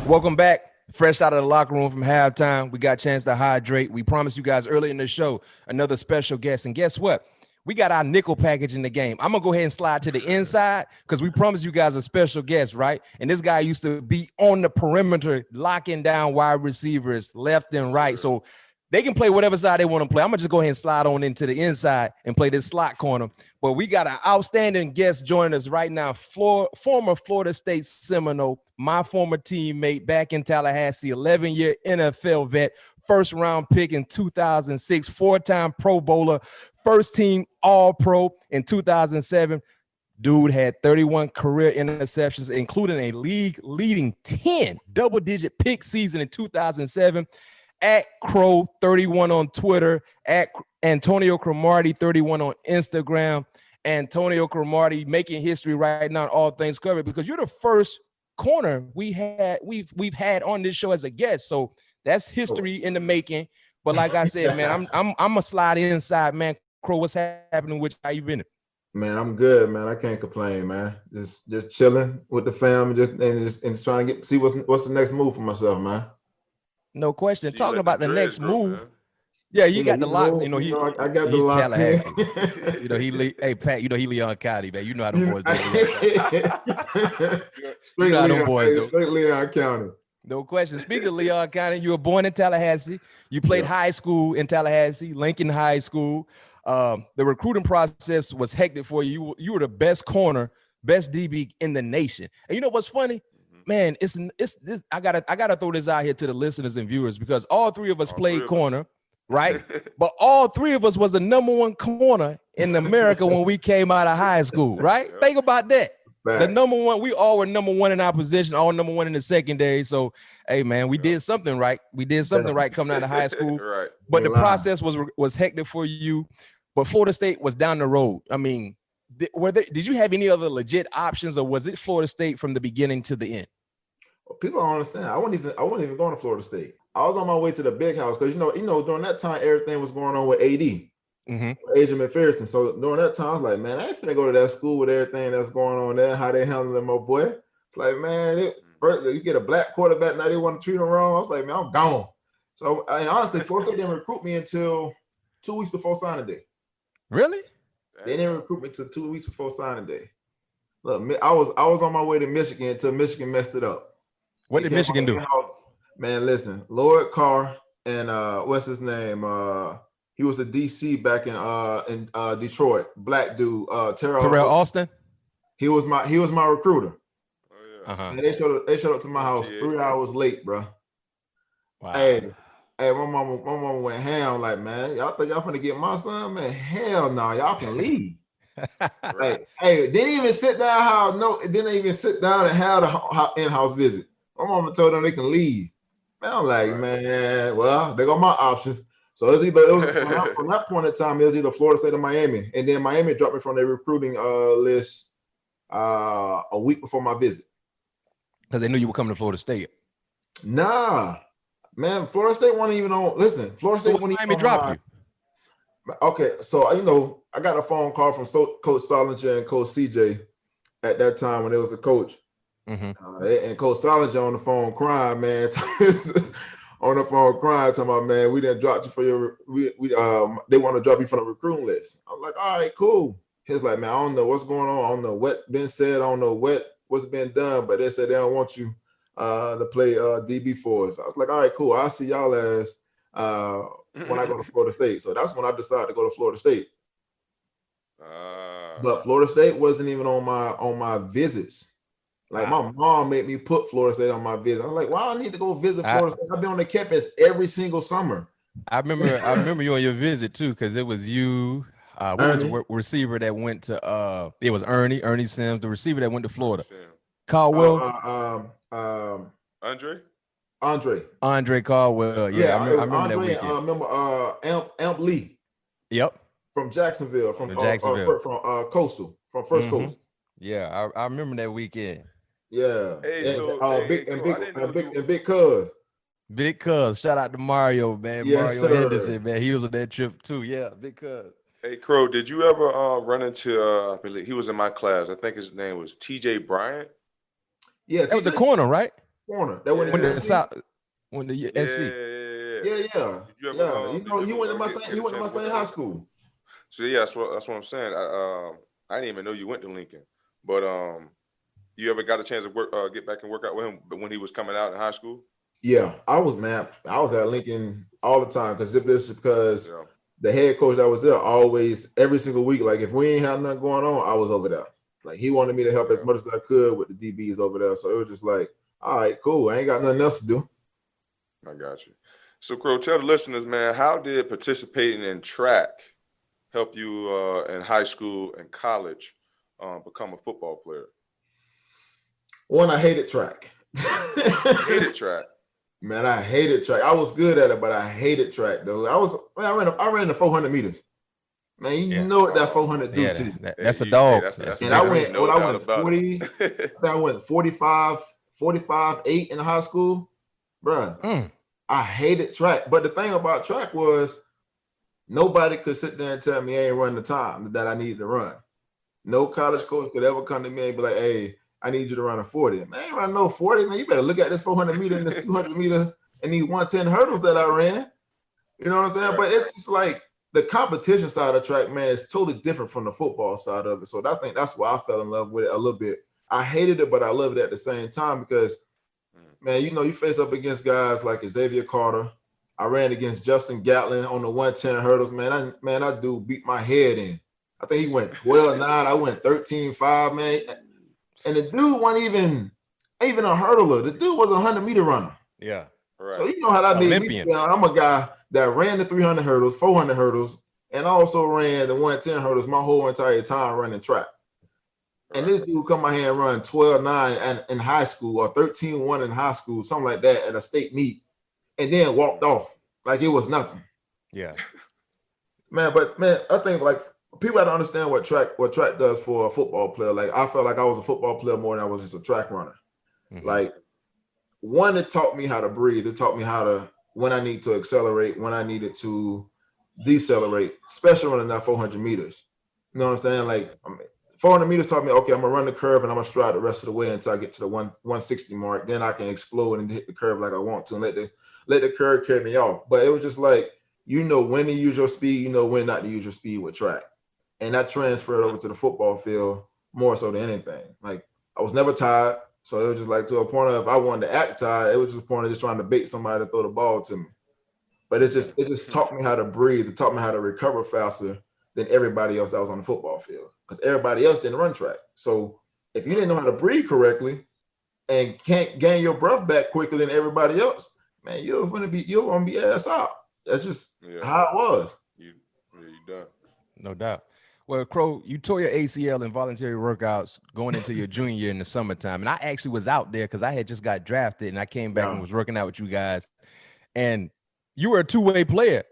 Speaker 1: Welcome back. Fresh out of the locker room from halftime. We got a chance to hydrate. We promised you guys early in the show another special guest. And guess what? We got our nickel package in the game. I'm going to go ahead and slide to the inside, because we promised you guys a special guest, right? And this guy used to be on the perimeter, locking down wide receivers left and right. So they can play whatever side they want to play. I'm going to just go ahead and slide on into the inside and play this slot corner. But we got an outstanding guest joining us right now, former Florida State Seminole, my former teammate back in Tallahassee, 11-year NFL vet, first-round pick in 2006, four-time Pro Bowler, first-team All-Pro in 2007. Dude had 31 career interceptions, including a league-leading 10 double-digit pick season in 2007. At Crow31 on Twitter, at Antonio Cromartie 31 on Instagram. Antonio Cromartie making history right now in all things covered, because you're the first corner we've had on this show as a guest. So that's history in the making. But like I said, man, I'm gonna slide inside, man. Crow, what's happening with you? How you been?
Speaker 3: Man, I'm good, man. I can't complain, man. Just chilling with the fam, and trying to see what's the next move for myself, man.
Speaker 1: No question. Talking about the next move.
Speaker 2: Man.
Speaker 1: Yeah, he got the locks. I
Speaker 3: got the locks.
Speaker 1: Hey Pat, he Leon County, man. You know how them boys do.
Speaker 3: Straight Leon County.
Speaker 1: No question. Speaking of Leon County, you were born in Tallahassee. You played high school in Tallahassee, Lincoln High School. The recruiting process was hectic for you. You were the best corner, best DB in the nation. And you know what's funny? Man, it's this. I gotta throw this out here to the listeners and viewers, because all three of us played corner, right? But all three of us was the number one corner in America when we came out of high school, right? Think about that. The number one, we all were number one in our position, all number one in the secondary. So, hey, man, we did something right. We did something right coming out of high school.
Speaker 2: Right.
Speaker 1: But the process was hectic for you. But Florida State was down the road. I mean, did you have any other legit options, or was it Florida State from the beginning to the end?
Speaker 3: Well, people don't understand. I wasn't even going to Florida State. I was on my way to the big house, because you know during that time everything was going on with AD, Adrian McPherson. So during that time, I was like, man, I ain't finna go to that school with everything that's going on there. How they handling my boy? It's like, man, you get a black quarterback, now they want to treat him wrong. I was like, man, I'm gone. So honestly, Florida State didn't recruit me until 2 weeks before signing day.
Speaker 1: Really?
Speaker 3: They didn't recruit me until 2 weeks before signing day. Look, I was on my way to Michigan until Michigan messed it up.
Speaker 1: What did Michigan do?
Speaker 3: Man, listen, Lloyd Carr and what's his name? He was a DC back in Detroit. Black dude,
Speaker 1: Terrell Austin.
Speaker 3: He was my recruiter.
Speaker 2: Oh, yeah.
Speaker 3: And they showed up to my house 3 hours late, bro.
Speaker 1: Wow.
Speaker 3: Hey, my mama went ham, like, man, y'all think y'all finna get my son? Man, hell no, y'all can leave. Like, hey, didn't even sit down. Didn't even sit down and have the in-house visit. My mama told them they can leave. Man, I'm like, man, well, they got my options. So from that point in time, it was either Florida State or Miami, and then Miami dropped me from their recruiting list a week before my visit,
Speaker 1: because they knew you were coming to Florida State.
Speaker 3: Nah. Man, Florida State wasn't even on. Listen, Florida State wasn't even
Speaker 1: Miami dropped you.
Speaker 3: Okay, so I got a phone call from Coach Solinger and Coach CJ at that time when they was a coach, and Coach Solinger on the phone crying, man, talking about, man, we didn't drop you for your. They want to drop you from the recruiting list. I was like, all right, cool. He's like, man, I don't know what's going on. I don't know what been said. I don't know what's been done, but they said they don't want you to play DB for us. I was like, all right, cool. I'll see y'all as when I go to Florida State. So that's when I decided to go to Florida State. But Florida State wasn't even on my visits. Like, my mom made me put Florida State on my visit. I was like, why I need to go visit Florida State? I've been on the campus every single summer.
Speaker 1: I remember you on your visit too, because it was you. What was the receiver that went to? It was Ernie Sims, the receiver that went to Florida. Caldwell. Andre Caldwell. Yeah, I remember
Speaker 3: Andre,
Speaker 1: that weekend.
Speaker 3: I remember Amp Lee.
Speaker 1: Yep.
Speaker 3: From Jacksonville, from Coastal, from First Coast.
Speaker 1: Yeah, I remember that weekend.
Speaker 3: Yeah.
Speaker 2: Hey,
Speaker 3: Big Cuz.
Speaker 1: Big Cuz. Shout out to Mario, man.
Speaker 3: Yes,
Speaker 1: Mario
Speaker 3: sir.
Speaker 1: Henderson, man. He was on that trip too. Yeah, Big Cuz.
Speaker 2: Hey, Crow, did you ever run into, I believe he was in my class. I think his name was TJ Bryant.
Speaker 3: Yeah,
Speaker 1: that was the corner, right?
Speaker 3: Corner. That went
Speaker 1: to the South, when the SC.
Speaker 3: Yeah. He went to my same high school.
Speaker 2: So yeah, that's what I'm saying. I didn't even know you went to Lincoln, but you ever got a chance to get back and work out with him when he was coming out in high school?
Speaker 3: Yeah, I was at Lincoln all the time because the head coach that was there always, every single week, like if we ain't had nothing going on, I was over there. Like he wanted me to help as much as I could with the DBs over there. So it was just like, all right, cool. I ain't got nothing else to do.
Speaker 2: I got you. So, Crow, tell the listeners, man, how did participating in track help you in high school and college become a football player?
Speaker 3: One, I hated track.
Speaker 2: Hated track.
Speaker 3: Man, I hated track. I was good at it, but I hated track, though. I ran the 400 meters. Man, you know what that 400 do to you.
Speaker 1: That's a dog.
Speaker 3: And I went 40, I went 45, 8 in high school. Bruh, I hated track. But the thing about track was nobody could sit there and tell me I ain't run the time that I needed to run. No college coach could ever come to me and be like, hey, I need you to run a 40. Man, I ain't run no 40, man. You better look at this 400 meter and this 200 meter and these 110 hurdles that I ran. You know what I'm saying? Right. But it's just like the competition side of track, man, is totally different from the football side of it. So I think that's why I fell in love with it a little bit. I hated it, but I loved it at the same time because, man, you know, you face up against guys like Xavier Carter. I ran against Justin Gatlin on the 110 hurdles. Man, that dude beat my head in. I think he went 12-9. I went 13-5, man. And the dude wasn't even a hurdler. The dude was a 100-meter runner.
Speaker 1: Yeah.
Speaker 3: Right. So you know how that made me feel. I'm a guy that ran the 300 hurdles, 400 hurdles, and also ran the 110 hurdles my whole entire time running track. Right. And this dude come out here and run 12-9 in high school or 13-1 in high school, something like that at a state meet, and then walked off like it was nothing.
Speaker 1: Yeah. Man,
Speaker 3: I think like people have to understand what track does for a football player. Like I felt like I was a football player more than I was just a track runner. Mm-hmm. Like one, it taught me how to breathe. It taught me when I need to accelerate, when I needed to decelerate, especially running that 400 meters. You know what I'm saying? Like 400 meters taught me, okay, I'm gonna run the curve and I'm gonna stride the rest of the way until I get to the 160 mark. Then I can explode and hit the curve like I want to and let the curve carry me off. But it was just like, you know when to use your speed, you know when not to use your speed with track. And that transferred over to the football field more so than anything. Like I was never tired. So it was just like to a point of if I wanted to act tired, it was just a point of just trying to bait somebody to throw the ball to me. But it just taught me how to breathe. It taught me how to recover faster than everybody else that was on the football field. Because everybody else didn't run track. So if you didn't know how to breathe correctly and can't gain your breath back quicker than everybody else, man, you're gonna be ass out. That's just how it was.
Speaker 2: You done.
Speaker 1: No doubt. Well, Crow, you tore your ACL in voluntary workouts going into your junior year in the summertime. And I actually was out there because I had just got drafted and I came back and was working out with you guys. And you were a two-way player,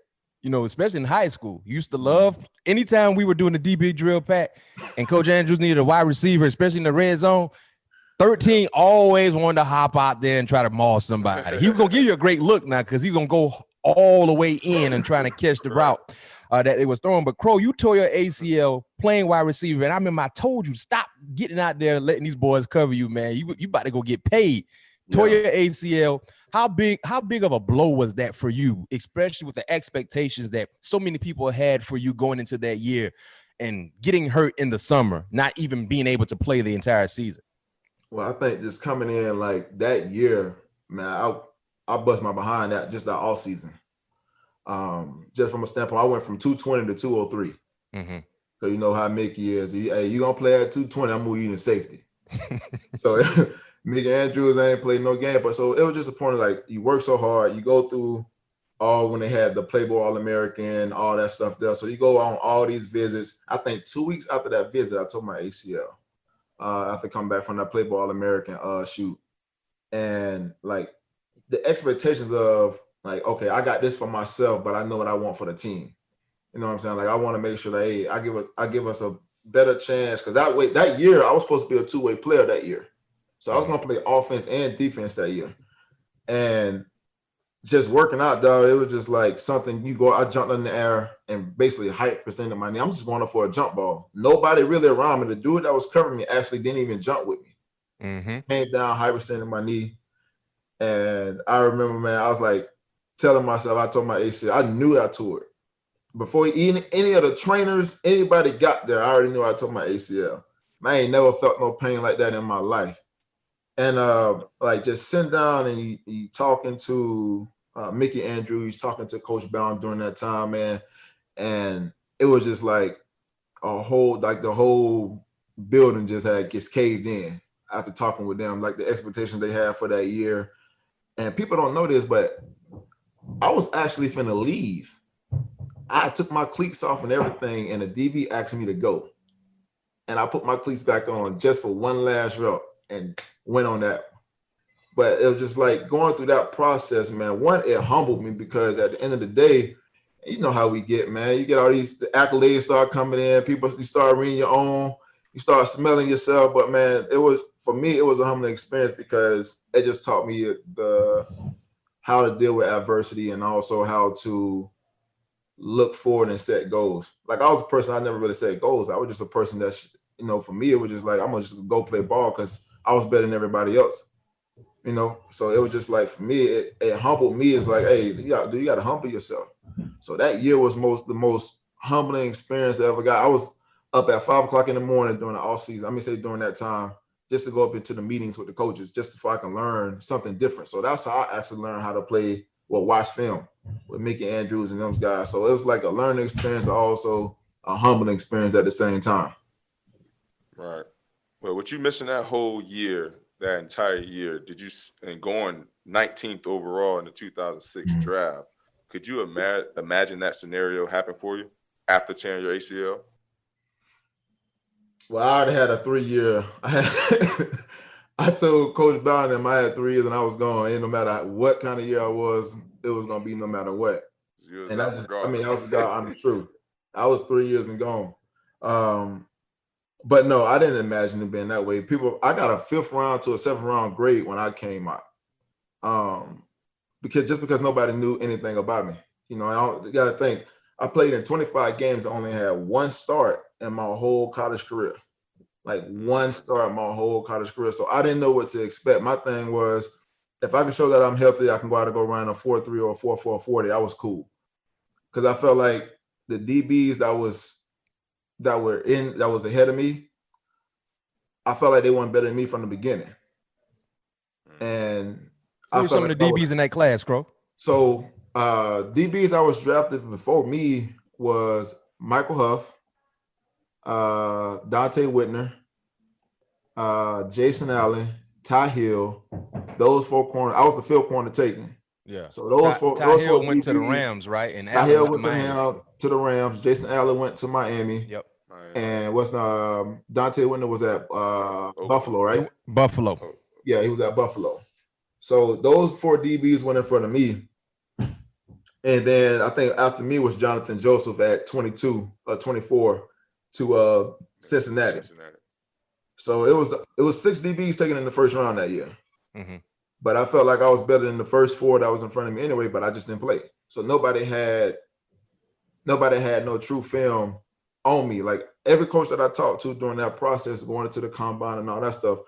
Speaker 1: you know, especially in high school. You used to love anytime we were doing the DB drill, Pat, and Coach Andrews needed a wide receiver, especially in the red zone. 13 always wanted to hop out there and try to maul somebody. He was going to give you a great look now because he's going to go all the way in and trying to catch the route that it was throwing. But Crow, you tore your ACL playing wide receiver. And I remember I told you, stop getting out there and letting these boys cover you, man. You about to go get paid. Tore your ACL. How big of a blow was that for you, especially with the expectations that so many people had for you going into that year and getting hurt in the summer, not even being able to play the entire season?
Speaker 3: Well, I think just coming in like that year, man, I bust my behind that just that all season. Just from a standpoint, I went from 220 to 203. Mm-hmm. So you know how Mickey is. Hey, you gonna play at 220? I'm moving you to safety. So Mickey Andrews ain't played no game, but so it was just a point of like you work so hard, you go through all when they had the Playboy All-American, all that stuff there. So you go on all these visits. I think 2 weeks after that visit, I tore my ACL. After coming back from that Playboy All-American shoot, and like the expectations of like, okay, I got this for myself, but I know what I want for the team. You know what I'm saying? Like I want to make sure that hey, I give us a better chance because that year I was supposed to be a two-way player that year, so I was gonna play offense and defense that year, and just working out, dog. It was just like something I jumped in the air and basically hyperextended my knee. I'm just going up for a jump ball. Nobody really around me. The dude that was covering me actually didn't even jump with me. Mm-hmm. Came down, hyperextended my knee. And I remember, man, I was like telling myself, I tore my ACL. I knew I tore it. Before any of the trainers, anybody got there, I already knew I tore my ACL. Man, I ain't never felt no pain like that in my life. And like just sitting down and you talking to Mickey Andrews, talking to Coach Brown during that time, man. And it was just like the whole building just gets caved in after talking with them, like the expectations they had for that year. And people don't know this, but I was actually finna leave. I took my cleats off and everything, and the DB asked me to go. And I put my cleats back on just for one last rep and went on that. But it was just like going through that process, man. One, it humbled me because at the end of the day, you know how we get, man. You get all these accolades start coming in. People, you start reading your own. You start smelling yourself. But, man, for me, it was a humbling experience because it just taught me how to deal with adversity and also how to look forward and set goals. Like, I was a person, I never really set goals. I was just a person that's, for me, it was just like, I'm going to just go play ball because I was better than everybody else. So it was just like, for me, it humbled me. It's like, hey, you got to humble yourself. So that year was the most humbling experience I ever got. I was up at 5 o'clock in the morning during the off season. During that time, just to go up into the meetings with the coaches, just so I can learn something different. So that's how I actually learned how to play, watch film with Mickey Andrews and those guys. So it was like a learning experience, also a humbling experience at the same time.
Speaker 2: Right. Well, what you missing that whole year, that entire year, and going 19th overall in the 2006 draft, could you imagine that scenario happen for you after tearing your ACL?
Speaker 3: Well, I already had a 3-year. I told Coach Bryant I had 3 years and I was gone. And no matter what kind of year I was, it was going to be no matter what. And that was the honest truth. I was 3 years and gone. But no, I didn't imagine it being that way. I got a 5th round to a 7th round grade when I came out. Because nobody knew anything about me. You got to think, I played in 25 games and only had 1 start in my whole college career. Like 1 start in my whole college career. So I didn't know what to expect. My thing was, if I can show that I'm healthy, I can go out and go run a 4.3 or a 4.4 40. I was cool. Because I felt like the DBs that was ahead of me, I felt like they weren't better than me from the beginning. And
Speaker 1: who were some of the DBs in that class, Crow?
Speaker 3: So DBs I was drafted before me was Michael Huff, Dante Whitner, Jason Allen, Ty Hill. Those 4 corners. I was the 5th corner taken.
Speaker 1: Yeah.
Speaker 3: So those four.
Speaker 1: Ty Hill went to the Rams, right? And
Speaker 3: Ty Hill went to the Rams. Jason Allen went to Miami.
Speaker 1: Yep.
Speaker 3: And Dante Whitner was at Buffalo, right?
Speaker 1: Buffalo.
Speaker 3: Yeah, he was at Buffalo. So those 4 DBs went in front of me. And then I think after me was Jonathan Joseph at 24 to Cincinnati. So it was 6 DBs taken in the first round that year.
Speaker 1: Mm-hmm.
Speaker 3: But I felt like I was better than the first 4 that was in front of me anyway, but I just didn't play. So nobody had no true film on me. Like every coach that I talked to during that process, going into the combine and all that stuff,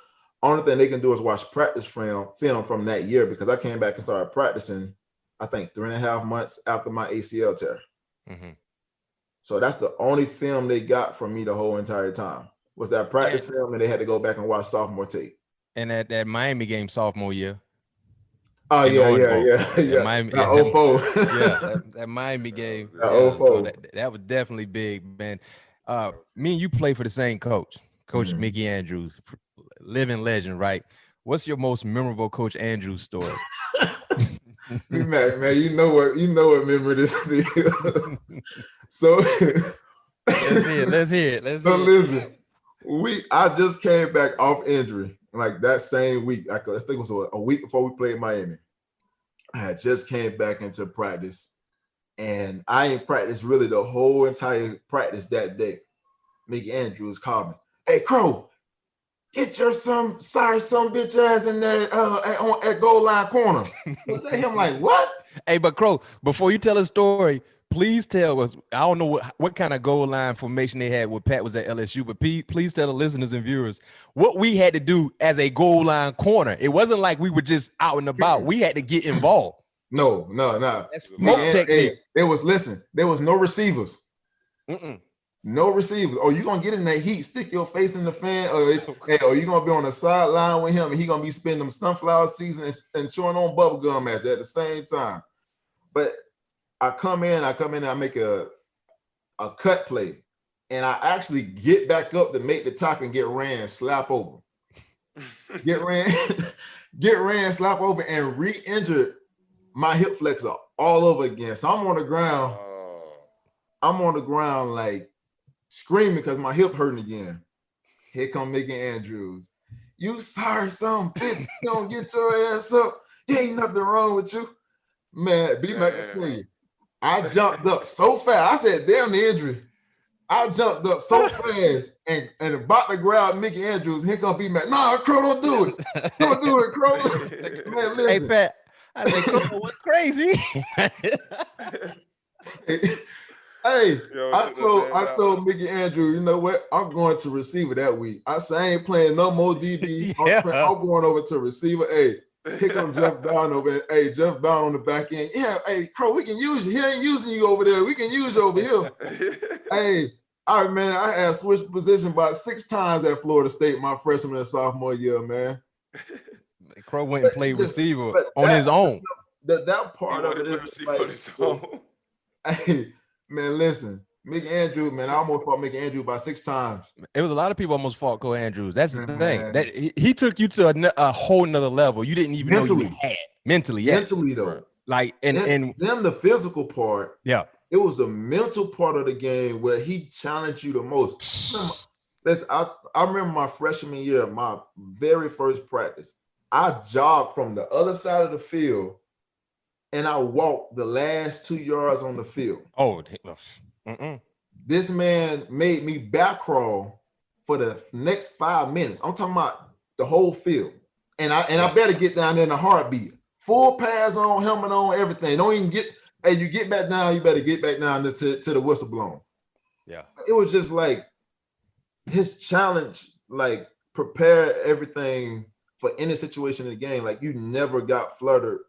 Speaker 3: only thing they can do is watch practice film from that year, because I came back and started practicing, I think 3.5 months after my ACL tear.
Speaker 1: Mm-hmm.
Speaker 3: So that's the only film they got from me the whole entire time, was that practice film, and they had to go back and watch sophomore tape.
Speaker 1: And that Miami game sophomore year.
Speaker 3: Oh, yeah.
Speaker 1: Miami, that Miami game. So that was definitely big, man. Me and you play for the same coach, Coach Mickey Andrews, living legend, right? What's your most memorable Coach Andrews story?
Speaker 3: Man, you know what memory this is. So
Speaker 1: let's hear it.
Speaker 3: Listen, I just came back off injury, like that same week. I think it was a week before we played Miami. I had just came back into practice, and I ain't practiced really the whole entire practice that day. Mickey Andrews called me, "Hey, Crow, get your some bitch ass in there at goal line corner." Look at him like, what?
Speaker 1: Hey, but Crow, before you tell a story, please tell us. I don't know what kind of goal line formation they had when Pat was at LSU, but please tell the listeners and viewers what we had to do as a goal line corner. It wasn't like we were just out and about. We had to get involved.
Speaker 3: No.
Speaker 1: That's smoke technique.
Speaker 3: There was no receivers. No receivers. Oh, you gonna get in that heat, stick your face in the fan, or you gonna be on the sideline with him, and he gonna be spending them sunflower seasons and chewing on bubble gum at the same time. But I come in, and I make a cut play, and I actually get back up to make the tackle and get ran, slap over, slap over, and re-injured my hip flexor all over again. So I'm on the ground. I'm on the ground like screaming because my hip hurting again. Here come Mickey Andrews. You sorry son bitch. You don't get your ass up. There ain't nothing wrong with you. Man, BMac, I tell you, I jumped up so fast. I said, damn the injury. I jumped up so fast and about to grab Mickey Andrews. Here come BMac. Nah, Crow, don't do it. Don't do it, Crow. Man, listen.
Speaker 1: Hey, Pat. I think Crow went crazy.
Speaker 3: Hey, I told Mickey Andrews, you know what? I'm going to receiver that week. I said, I ain't playing no more DB.
Speaker 1: Yeah.
Speaker 3: I'm going over to receiver. Hey, here comes Jeff Brown over there. Hey, Jeff Brown on the back end. Yeah, hey, Crow, we can use you. He ain't using you over there. We can use you over here. Hey, all right, man, I had switched position about 6 times at Florida State my freshman and sophomore year, man.
Speaker 1: Crow went and played receiver on his own.
Speaker 3: That part of it is like, hey, man, listen, Mickey Andrews, man, I almost fought Mickey Andrews about 6 times.
Speaker 1: It was a lot of people almost fought Cole Andrews. That's the thing. That he took you to a whole nother level. You didn't even know you had mentally. Yes.
Speaker 3: Mentally though,
Speaker 1: like and
Speaker 3: then the physical part.
Speaker 1: Yeah,
Speaker 3: it was the mental part of the game where he challenged you the most. I remember my freshman year, my very first practice. I jogged from the other side of the field, and I walked the last 2 yards on the field.
Speaker 1: Oh.
Speaker 3: This man made me back crawl for the next 5 minutes. I'm talking about the whole field. And I better get down there in a heartbeat. Full pads on, helmet on, everything. Don't even get, hey, you get back down, you better get back down to the whistle blown.
Speaker 1: Yeah.
Speaker 3: It was just like his challenge, like prepare everything for any situation in the game. Like you never got flustered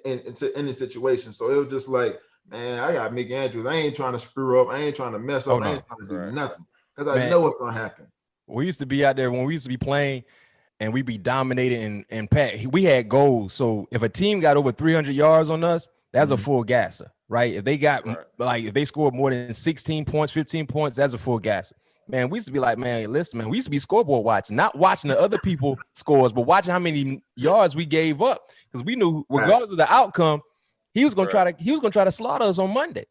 Speaker 3: into any situation. So it was just like, man, I got Mickey Andrews. I ain't trying to screw up. I ain't trying to mess up. I ain't trying to do nothing because I know what's gonna happen. We
Speaker 1: used to be out there when we used to be playing, and we'd be dominating. And Pat, we had goals. So if a team got over 300 yards on us, that's a full gasser, right? If they got like if they scored more than 16 points, 15 points, that's a full gasser. Man, we used to be like, man, listen, man, we used to be scoreboard watching, not watching the other people scores, but watching how many yards we gave up because we knew regardless of the outcome. He was gonna try to slaughter us on Monday.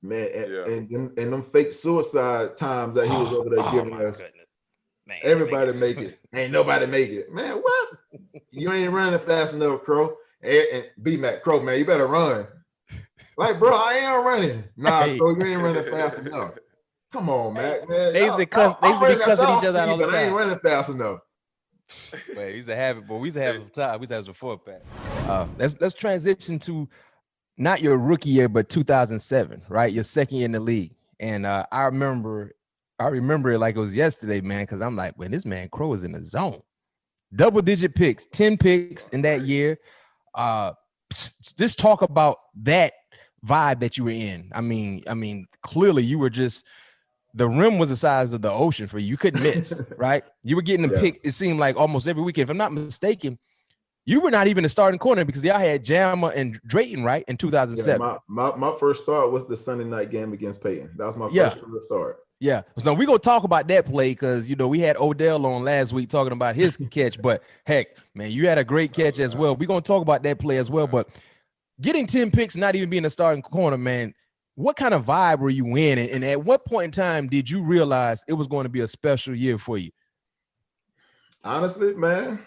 Speaker 3: Man, and them fake suicide times that he was over there giving us. Man, everybody make it. Ain't nobody make it. Man, what? You ain't running fast enough, Crow. And BMac, Crow, man, you better run. Like, bro, I ain't running. Nah, Crow, you ain't running fast enough. Come on, man.
Speaker 1: They used to be cussing each other out all the time.
Speaker 3: I ain't running fast enough.
Speaker 1: Man, we used to have it, but we used to have it time. We used to have it before, Pat. Let's transition to not your rookie year, but 2007, right? Your second year in the league. And I remember it like it was yesterday, man, because I'm like, man, this man Crow is in the zone. Double-digit picks, 10 picks in that year. Just talk about that vibe that you were in. I mean, clearly you were just the rim was the size of the ocean for you. You couldn't miss, right? You were getting a pick, it seemed like almost every weekend. If I'm not mistaken, you were not even a starting corner because y'all had Jammer and Drayton, right, in 2007.
Speaker 3: Yeah, my first start was the Sunday night game against Peyton. That was my first start.
Speaker 1: Yeah. So we're going to talk about that play because, we had Odell on last week talking about his catch. But, heck, man, you had a great catch as well. We're going to talk about that play as well. But getting 10 picks, not even being a starting corner, man, what kind of vibe were you in? And at what point in time did you realize it was going to be a special year for you?
Speaker 3: Honestly, man,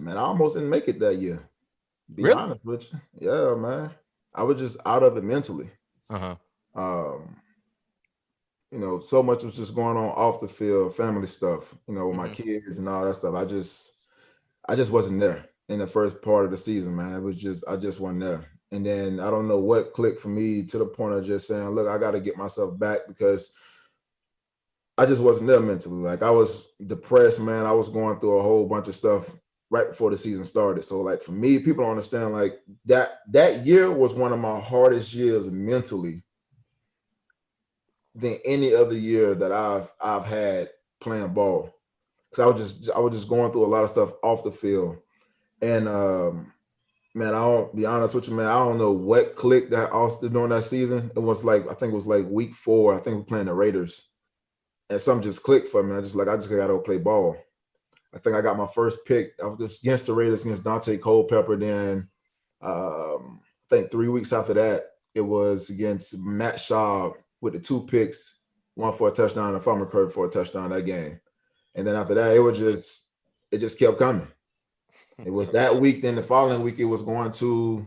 Speaker 3: I almost didn't make it that year. Be honest with you. Yeah, man. I was just out of it mentally. So much was just going on off the field, family stuff, with my kids and all that stuff. I just wasn't there in the first part of the season, man. I just wasn't there. And then I don't know what clicked for me to the point of just saying, look, I got to get myself back because I just wasn't there mentally. Like I was depressed, man. I was going through a whole bunch of stuff right before the season started. So like for me, people don't understand like that year was one of my hardest years mentally than any other year that I've had playing ball. Because I was just going through a lot of stuff off the field. And man, I'll be honest with you, man. I don't know what clicked that Austin during that season. It was like, I think it was like week 4. I think we're playing the Raiders. And something just clicked for me. I just got to go play ball. I think I got my first pick. I was against the Raiders, against Dante Culpepper. Then I think 3 weeks after that, it was against Matt Schaub with the 2 picks, one for a touchdown and a fumble recovery for a touchdown that game. And then after that, it just kept coming. It was that week. Then the following week, it was going to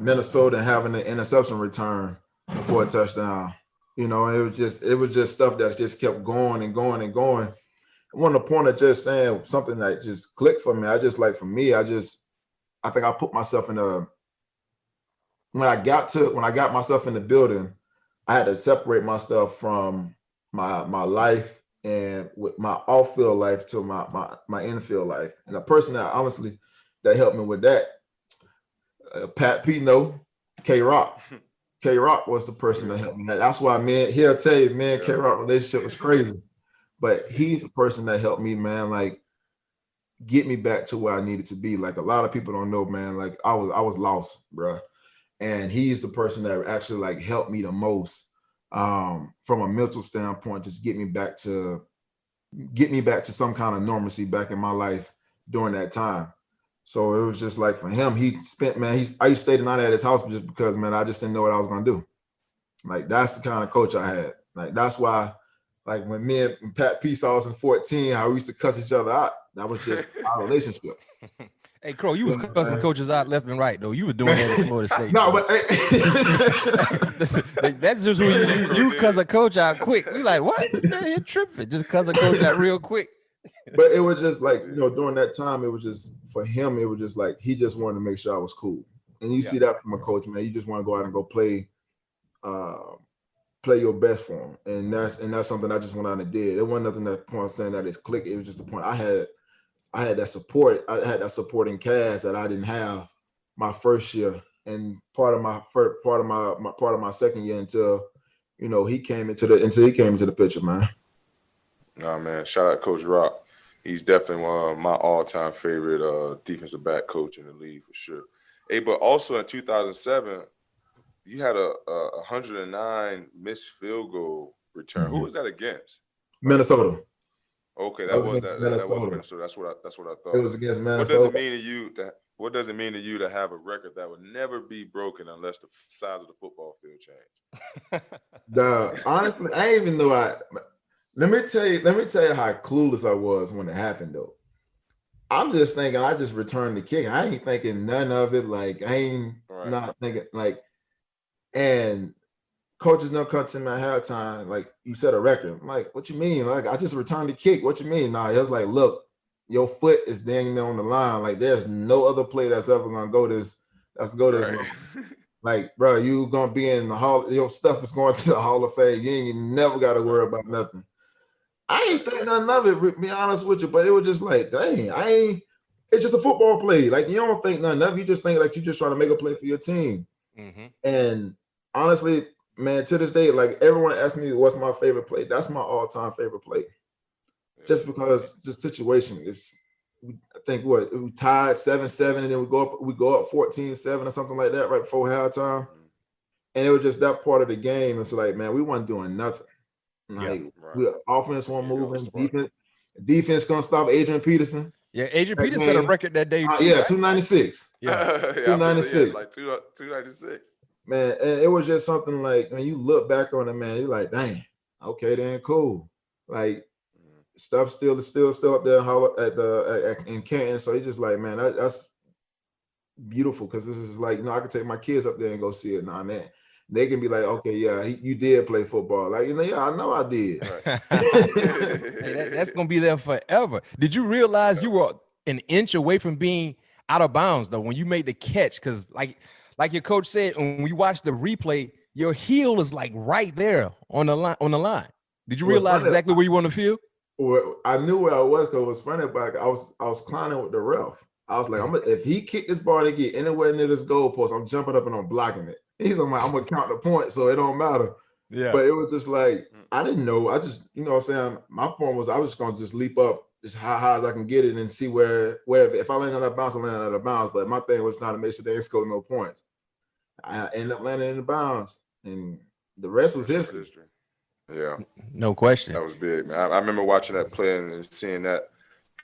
Speaker 3: Minnesota and having an interception return for a touchdown. You know, it was just stuff that just kept going and going and going. I want to point at just saying something that just clicked for me. I think I put myself in when I got myself in the building, I had to separate myself from my life and with my off-field life to my in-field life. And the person that honestly that helped me with that, Pat Pino, K-Rock. K-Rock was the person that helped me. That's why, man, he'll tell you, man, K-Rock relationship was crazy. But he's the person that helped me, man, like get me back to where I needed to be. Like a lot of people don't know, man, like I was lost, bro. And he's the person that actually like helped me the most from a mental standpoint, just get me back to some kind of normalcy back in my life during that time. So it was just like for him, I used to stay the night at his house just because, man, I just didn't know what I was gonna do. Like that's the kind of coach I had. Like that's why, like when me and Pat P saw us in 14, how we used to cuss each other out. That was just our relationship.
Speaker 1: Hey, Crow, you was cussing coaches out left and right, though. You were doing that in Florida State.
Speaker 3: No, but
Speaker 1: that's just who you cuss a coach out quick. You like, what? You're tripping. Just cuss a coach out real quick.
Speaker 3: But it was just like, during that time, it was just, for him, it was just like, he just wanted to make sure I was cool. And you see that from a coach, man. You just want to go out and go play your best for him. And that's something I just went out and did. It wasn't nothing that point saying that it's click. It was just the point I had that support. I had that supporting cast that I didn't have my first year, and part of my second year until he came into the picture, man.
Speaker 2: Nah, man. Shout out Coach Rock. He's definitely one of my all-time favorite defensive back coach in the league for sure. Hey, but also in 2007, you had a 109 missed field goal return. Mm-hmm. Who was that against?
Speaker 3: Minnesota.
Speaker 2: Okay, that was Minnesota. That's what I thought.
Speaker 3: It was against Minnesota.
Speaker 2: What does it mean to you to have a record that would never be broken unless the size of the football field changed?
Speaker 3: Honestly, I didn't even know. Let me tell you how clueless I was when it happened, though. I'm just thinking I just returned the kick. I ain't thinking none of it. Like I ain't not thinking like. And coaches don't come to me at halftime like, you set a record. I'm like, what you mean? Like I just returned the kick. What you mean? Nah, it was like, look, your foot is dang near on the line. Like there's no other play that's ever gonna go this. Right. Like, bro, you gonna be in the hall. Your stuff is going to the Hall of Fame. You never got to worry about nothing. I ain't think nothing of it, to be honest with you, but it was just like, dang, it's just a football play. Like, you don't think nothing of it. You just think like you're just trying to make a play for your team. Mm-hmm. And honestly, man, to this day, like everyone asks me what's my favorite play. That's my all-time favorite play. Just because the situation is, I think we tied 7-7, and then we go up 14-7 or something like that right before halftime. And it was just that part of the game. It's like, man, we weren't doing nothing. Like offense won't move, defense gonna stop Adrian Peterson.
Speaker 1: Yeah, Adrian Peterson set a record that day.
Speaker 3: 296.
Speaker 2: Yeah,
Speaker 3: 296.
Speaker 2: Like 296.
Speaker 3: Man, and it was just something like when you look back on it, man, you're like, dang, okay, then cool. Like stuff still up there in Canton. So it's just like, man, that's beautiful because this is like, I can take my kids up there and go see it now, man. They can be like, okay, yeah, you did play football. Like, yeah, I know I did.
Speaker 1: Right. Hey, that's going to be there forever. Did you realize you were an inch away from being out of bounds, though, when you made the catch? Because, like your coach said, when we watched the replay, your heel is, like, right there on the line. Did you realize exactly where you were on the field?
Speaker 3: Well, I knew where I was because it was funny, but I was clowning with the ref. I was like, if he kicked this ball to get anywhere near this goalpost, I'm jumping up and I'm blocking it. He's like, I'm gonna count the points, so it don't matter. Yeah. But it was just like, I didn't know. I just, what I'm saying, my point was I was just gonna just leap up as high as I can get it and see where if I land on that bounce, I land on that bounce. But my thing was trying to make sure they didn't score no points. I ended up landing in the bounds, and the rest was history.
Speaker 2: Yeah,
Speaker 1: no question.
Speaker 2: That was big, man. I remember watching that play and seeing that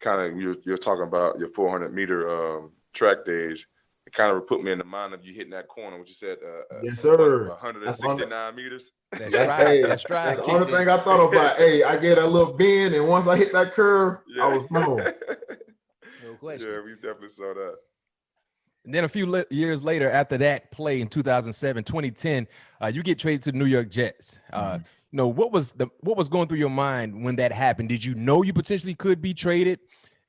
Speaker 2: kind of. You're talking about your 400-meter track days. it kind of put me in the mind of you hitting that corner, what you said,
Speaker 3: yes, sir.
Speaker 2: 169 meters.
Speaker 1: That's right. That's right.
Speaker 3: That's the only thing I thought about. Hey, I get a little bend, and once I hit that curve, I was gone.
Speaker 1: No question.
Speaker 2: Yeah, we definitely saw that.
Speaker 1: And then a few years later, after that play in 2007, 2010, you get traded to the New York Jets. What was going through your mind when that happened? Did you know you potentially could be traded?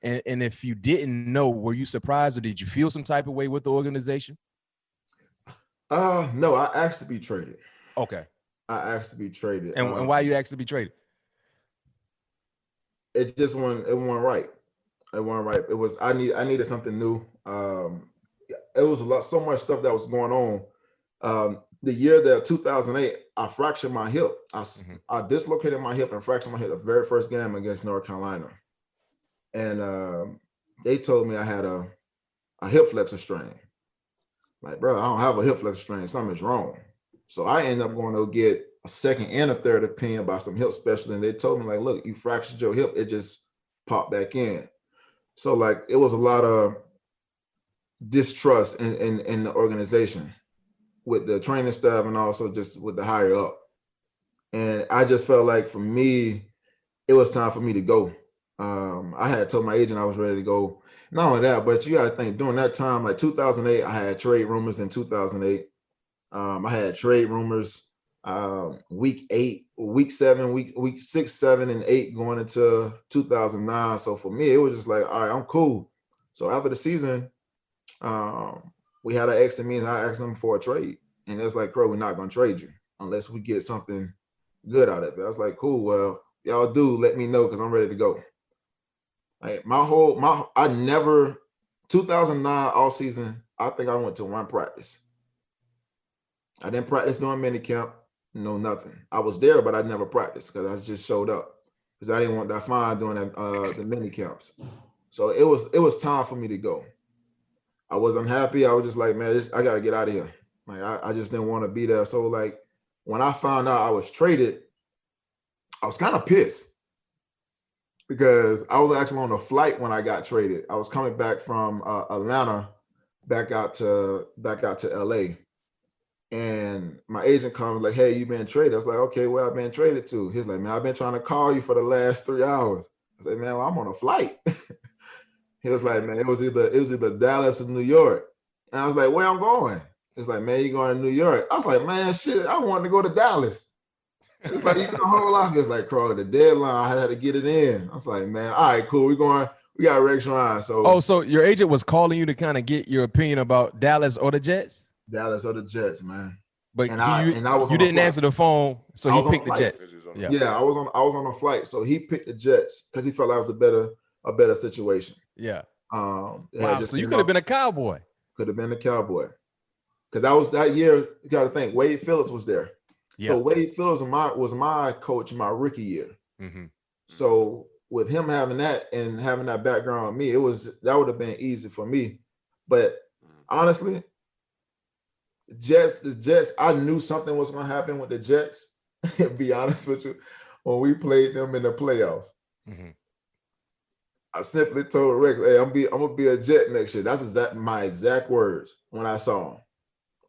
Speaker 1: And if you didn't know, were you surprised, or did you feel some type of way with the organization?
Speaker 3: No, I asked to be traded.
Speaker 1: Okay.
Speaker 3: I asked to be traded.
Speaker 1: And why you asked to be traded?
Speaker 3: It just wasn't right. It wasn't right. It was I needed something new. It was so much stuff that was going on. The year that 2008, I fractured my hip. I dislocated my hip and fractured my hip the very first game against North Carolina. And they told me I had a hip flexor strain. Like, bro, I don't have a hip flexor strain. Something's wrong. So I ended up going to get a second and a third opinion by some hip specialist. And they told me, like, look, you fractured your hip. It just popped back in. So, like, it was a lot of distrust in the organization with the training staff and also just with the higher up. And I just felt like for me, it was time for me to go. I had told my agent I was ready to go. Not only that, but you got to think during that time, like 2008, I had trade rumors in 2008. I had trade rumors week 6, 7, and 8 going into 2009. So for me, it was just like, all right, I'm cool. So after the season, we had an exit meeting. I asked them for a trade, and it's like, Crow, we're not going to trade you unless we get something good out of it. I was like, cool. Well, y'all do let me know because I'm ready to go. Like 2009 all season, I think I went to one practice. I didn't practice during mini camp, no nothing. I was there, but I never practiced because I just showed up because I didn't want that fine doing the mini camps. So it was time for me to go. I was unhappy. I was just like, man, I got to get out of here. Like I just didn't want to be there. So like when I found out I was traded, I was kind of pissed because I was actually on a flight when I got traded. I was coming back from Atlanta back out to LA. And my agent called me like, hey, you been traded. I was like, okay, where I've been traded to? He's like, man, I've been trying to call you for the last 3 hours. I said, man, well, I'm on a flight. He was like, man, it was either Dallas or New York. And I was like, where I'm going? It's like, man, you going to New York? I was like, man, shit, I wanted to go to Dallas. It's like, you can hold off. It's like, Crow, the deadline, I had to get it in. I was like, man, all right, cool. We got Rex Ryan.
Speaker 1: So your agent was calling you to kind of get your opinion about Dallas or the Jets?
Speaker 3: Dallas or the Jets, man.
Speaker 1: But you didn't answer the phone, so he picked the Jets.
Speaker 3: Yeah, I was on a flight, so he picked the Jets because he felt like it was a better situation.
Speaker 1: Yeah.
Speaker 3: Wow.
Speaker 1: So you could have been a Cowboy.
Speaker 3: Could have been a Cowboy, because that year. You got to think Wade Phillips was there. Yeah. So Wade Phillips was my coach my rookie year. Mm-hmm. So with him having that and having that background on me, that would have been easy for me. But honestly, the Jets, I knew something was going to happen with the Jets, to be honest with you, when we played them in the playoffs. Mm-hmm. I simply told Rex, hey, I'm going to be a Jet next year. That's my exact words when I saw him.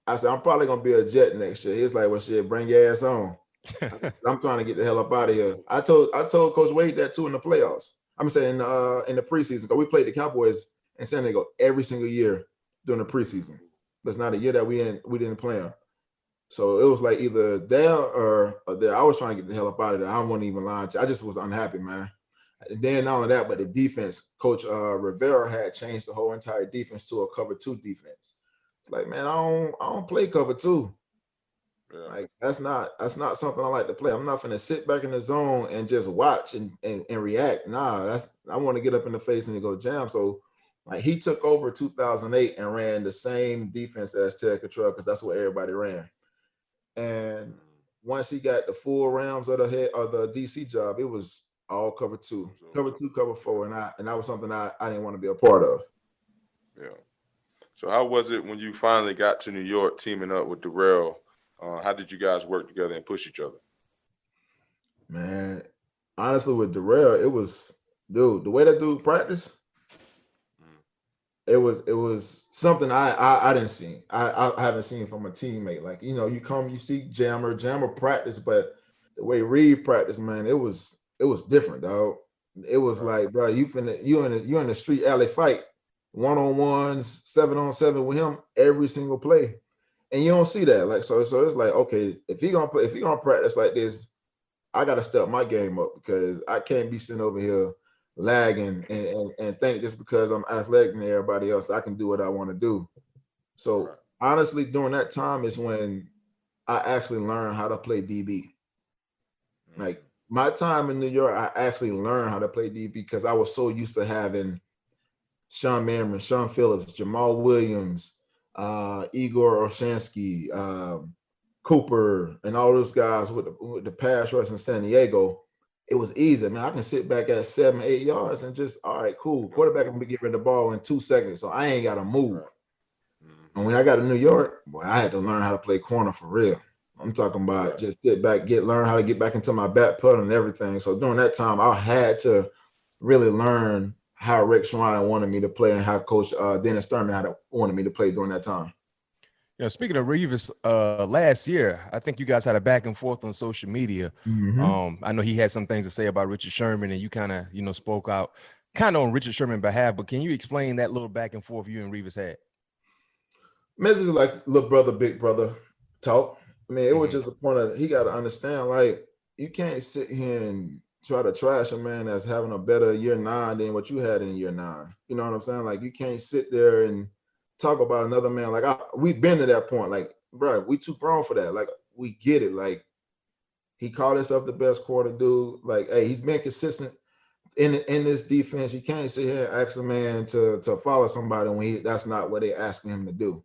Speaker 3: I said, I'm probably going to be a Jet next year. He's like, well, shit, bring your ass on. I'm trying to get the hell up out of here. I told Coach Wade that too in the playoffs. I'm saying in the preseason, because we played the Cowboys in San Diego every single year during the preseason. That's not a year that we didn't play them. So it was like either there or there. I was trying to get the hell up out of there. I wasn't even lying to you. I just was unhappy, man. And then not only that, but the defense, Coach Rivera had changed the whole entire defense to a cover 2 defense. It's like, man, I don't play cover 2. Yeah. Like that's not something I like to play. I'm not gonna sit back in the zone and just watch and react. Nah, I want to get up in the face and go jam. So like he took over 2008 and ran the same defense as Ted Cottrell because that's what everybody ran. And once he got the full rounds of the DC job, it was all cover 2, cover 4, and that was something I didn't want to be a part of.
Speaker 2: Yeah. So how was it when you finally got to New York teaming up with Darrelle? How did you guys work together and push each other?
Speaker 3: Man, honestly, with Darrelle, it was, dude, the way that dude practiced, it was something I didn't see. I haven't seen from a teammate. Like, you see Jammer practice, but the way Reed practice, man, it was different, dog. It was like, bro, you're in the street alley fight, 1-on-1s, 7-on-7 with him every single play. And you don't see that. Like, so it's like, okay, if he gonna practice like this, I gotta step my game up because I can't be sitting over here lagging and think just because I'm athletic than everybody else, I can do what I want to do. So honestly, during that time is when I actually learned how to play DB. Like my time in New York, I actually learned how to play DB because I was so used to having Sean Merriman, Sean Phillips, Jamal Williams, Igor Oshansky, Cooper, and all those guys with the pass rush in San Diego. It was easy, man. I can sit back at 7-8 yards and just, all right, cool. Quarterback gonna be giving the ball in 2 seconds, so I ain't gotta move. And when I got to New York, boy, I had to learn how to play corner for real. I'm talking about just learn how to get back into my back pedal and everything. So during that time, I had to really learn how Rick Shrine wanted me to play and how Coach Dennis Thurman wanted me to play during that time.
Speaker 1: Speaking of Revis, last year, I think you guys had a back and forth on social media. I know he had some things to say about Richard Sherman, and you kind of, spoke out kind of on Richard Sherman's behalf. But can you explain that little back and forth you and Revis had?
Speaker 3: Basically, like little brother, big brother talk. I mean, it was just a point of he got to understand, like, you can't sit here and try to trash a man that's having a better year 9 than what you had in year 9. You know what I'm saying? Like, you can't sit there and talk about another man. Like, we've been to that point. Like, bro, we too grown for that. Like, we get it. Like, he called himself the best quarter dude. Like, hey, he's been consistent in this defense. You can't sit here and ask a man to follow somebody when that's not what they're asking him to do.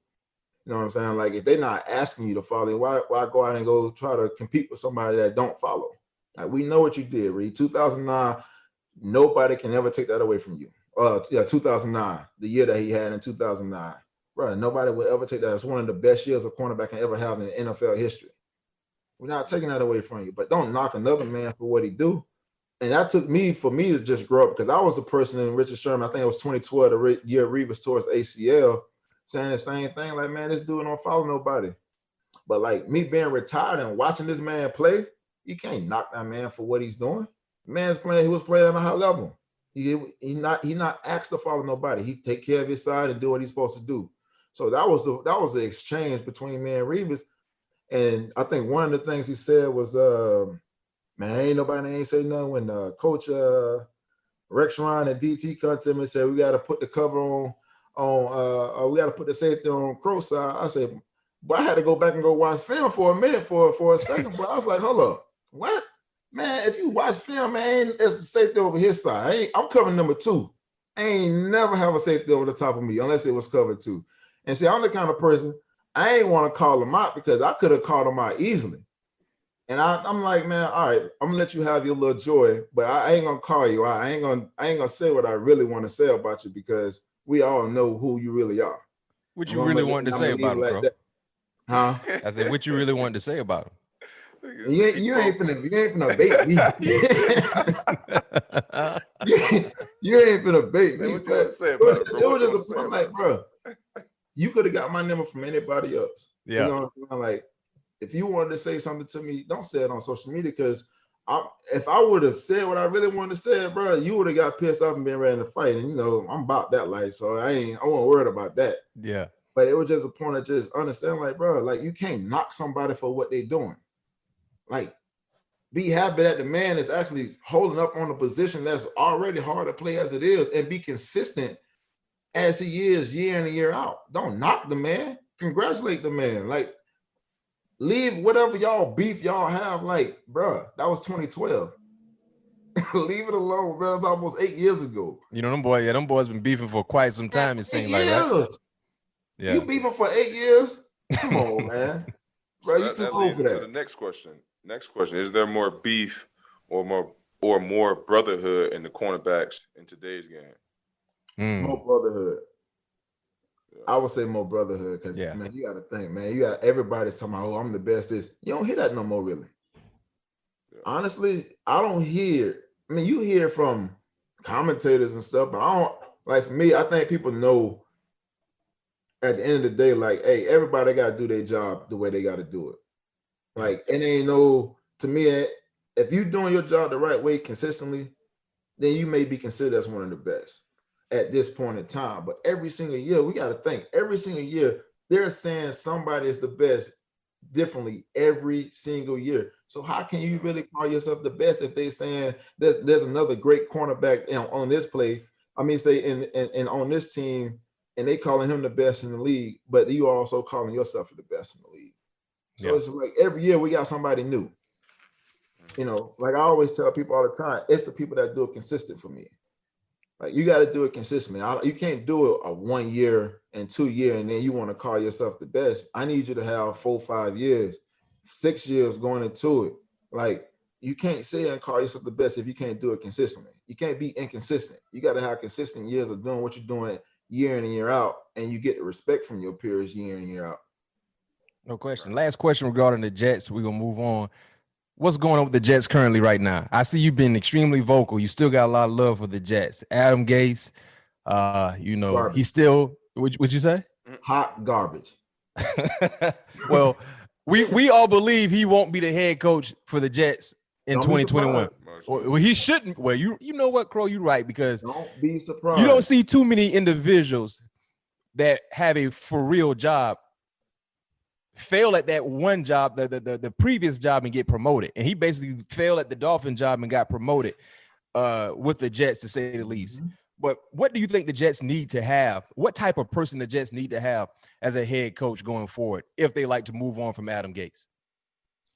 Speaker 3: You know what I'm saying? Like, if they're not asking you to follow, why go out and go try to compete with somebody that don't follow? Like, we know what you did, Reed. 2009, nobody can ever take that away from you. 2009, the year that he had in 2009. Bro, nobody will ever take that. It's one of the best years a cornerback can ever have in NFL history. We're not taking that away from you, but don't knock another man for what he do. And that took me, for me to just grow up, because I was a person in Richard Sherman, I think it was 2012, the year Revis tore his ACL, saying the same thing, like, man, this dude don't follow nobody. But like me being retired and watching this man play, you can't knock that man for what he's doing. The man's playing, he was playing at a high level. He not asked to follow nobody. He take care of his side and do what he's supposed to do. So that was the exchange between me and Revis. And I think one of the things he said was, man, ain't nobody ain't say nothing when Coach Rex Ryan and DT come to him and said, we got to put the cover on we got to put the safety on Crow's side. I said, but I had to go back and go watch film for a minute for a second. But I was like, hold up, what? Man, if you watch film, man, there's a safety over his side. I'm covering number 2. I ain't never have a safety over the top of me unless it was covered 2. And see, I'm the kind of person, I ain't want to call him out because I could have called him out easily. And I'm like, man, all right, I'm gonna let you have your little joy, but I ain't gonna call you out. I ain't gonna say what I really want to say about you because we all know who you really are.
Speaker 1: What you really wanted to say about him, bro?
Speaker 3: Huh?
Speaker 1: I said, what you really wanted to say about him?
Speaker 3: You ain't finna bait me. you ain't finna bait me.
Speaker 2: What you want to say about it, bro?
Speaker 3: It was just a point, like, bro, you could have got my number from anybody else.
Speaker 1: Yeah.
Speaker 3: You know what I'm saying? Like, if you wanted to say something to me, don't say it on social media because if I would have said what I really wanted to say, bro, you would have got pissed off and been ready to fight. And I'm about that life, so I wasn't worried about that.
Speaker 1: Yeah.
Speaker 3: But it was just a point of just understand, like, bro, like you can't knock somebody for what they're doing. Like, be happy that the man is actually holding up on a position that's already hard to play as it is, and be consistent as he is year in and year out. Don't knock the man. Congratulate the man. Like, leave whatever y'all beef y'all have. Like, bro, that was 2012. Leave it alone, man. It's almost 8 years ago.
Speaker 1: Them boys been beefing for quite some time. It seemed like, right?
Speaker 3: Yeah. You beefing for 8 years? Come on, man. Bro, you too old for that.
Speaker 2: To the next question. Is there more beef or more brotherhood in the cornerbacks in today's game?
Speaker 3: More brotherhood. I would say more brotherhood because, man, you got to think, man. Everybody's talking about, I'm the best. You don't hear that no more, really. Yeah. Honestly, I don't hear. I mean, you hear from commentators and stuff, but I don't. Like, for me, I think people know at the end of the day, like, hey, everybody got to do their job the way they got to do it. Like, it ain't no, to me, if you're doing your job the right way consistently, then you may be considered as one of the best at this point in time. But every single year, we got to think, every single year, they're saying somebody is the best differently every single year. So how can you really call yourself the best if they saying there's another great cornerback on this play? I mean, say in on this team, and they calling him the best in the league, but you also calling yourself the best in the league. So it's like every year we got somebody new. You know, like I always tell people all the time, it's the people that do it consistent for me. Like you got to do it consistently. You can't do it a 1 year and 2 year, and then you want to call yourself the best. I need you to have 4, 5 years, 6 years going into it. Like you can't say and call yourself the best if you can't do it consistently. You can't be inconsistent. You got to have consistent years of doing what you're doing year in and year out, and you get the respect from your peers year in and year out.
Speaker 1: No question. Last question regarding the Jets. We're gonna move on. What's going on with the Jets currently right now? I see you've been extremely vocal. You still got a lot of love for the Jets. Adam Gase, you know,
Speaker 3: Garbage.
Speaker 1: he's still. What'd you say?
Speaker 3: Hot garbage.
Speaker 1: Well, we all believe he won't be the head coach for the Jets in 2021. Well, he shouldn't. Well, you know what, Crow, you're right, because
Speaker 3: don't be surprised.
Speaker 1: You don't see too many individuals that have a for real job fail at that one job, the previous job, and get promoted. And he basically failed at the Dolphin job and got promoted with the Jets, to say the least. But what do you think the Jets need to have? What type of person the Jets need to have as a head coach going forward if they like to move on from Adam Gase?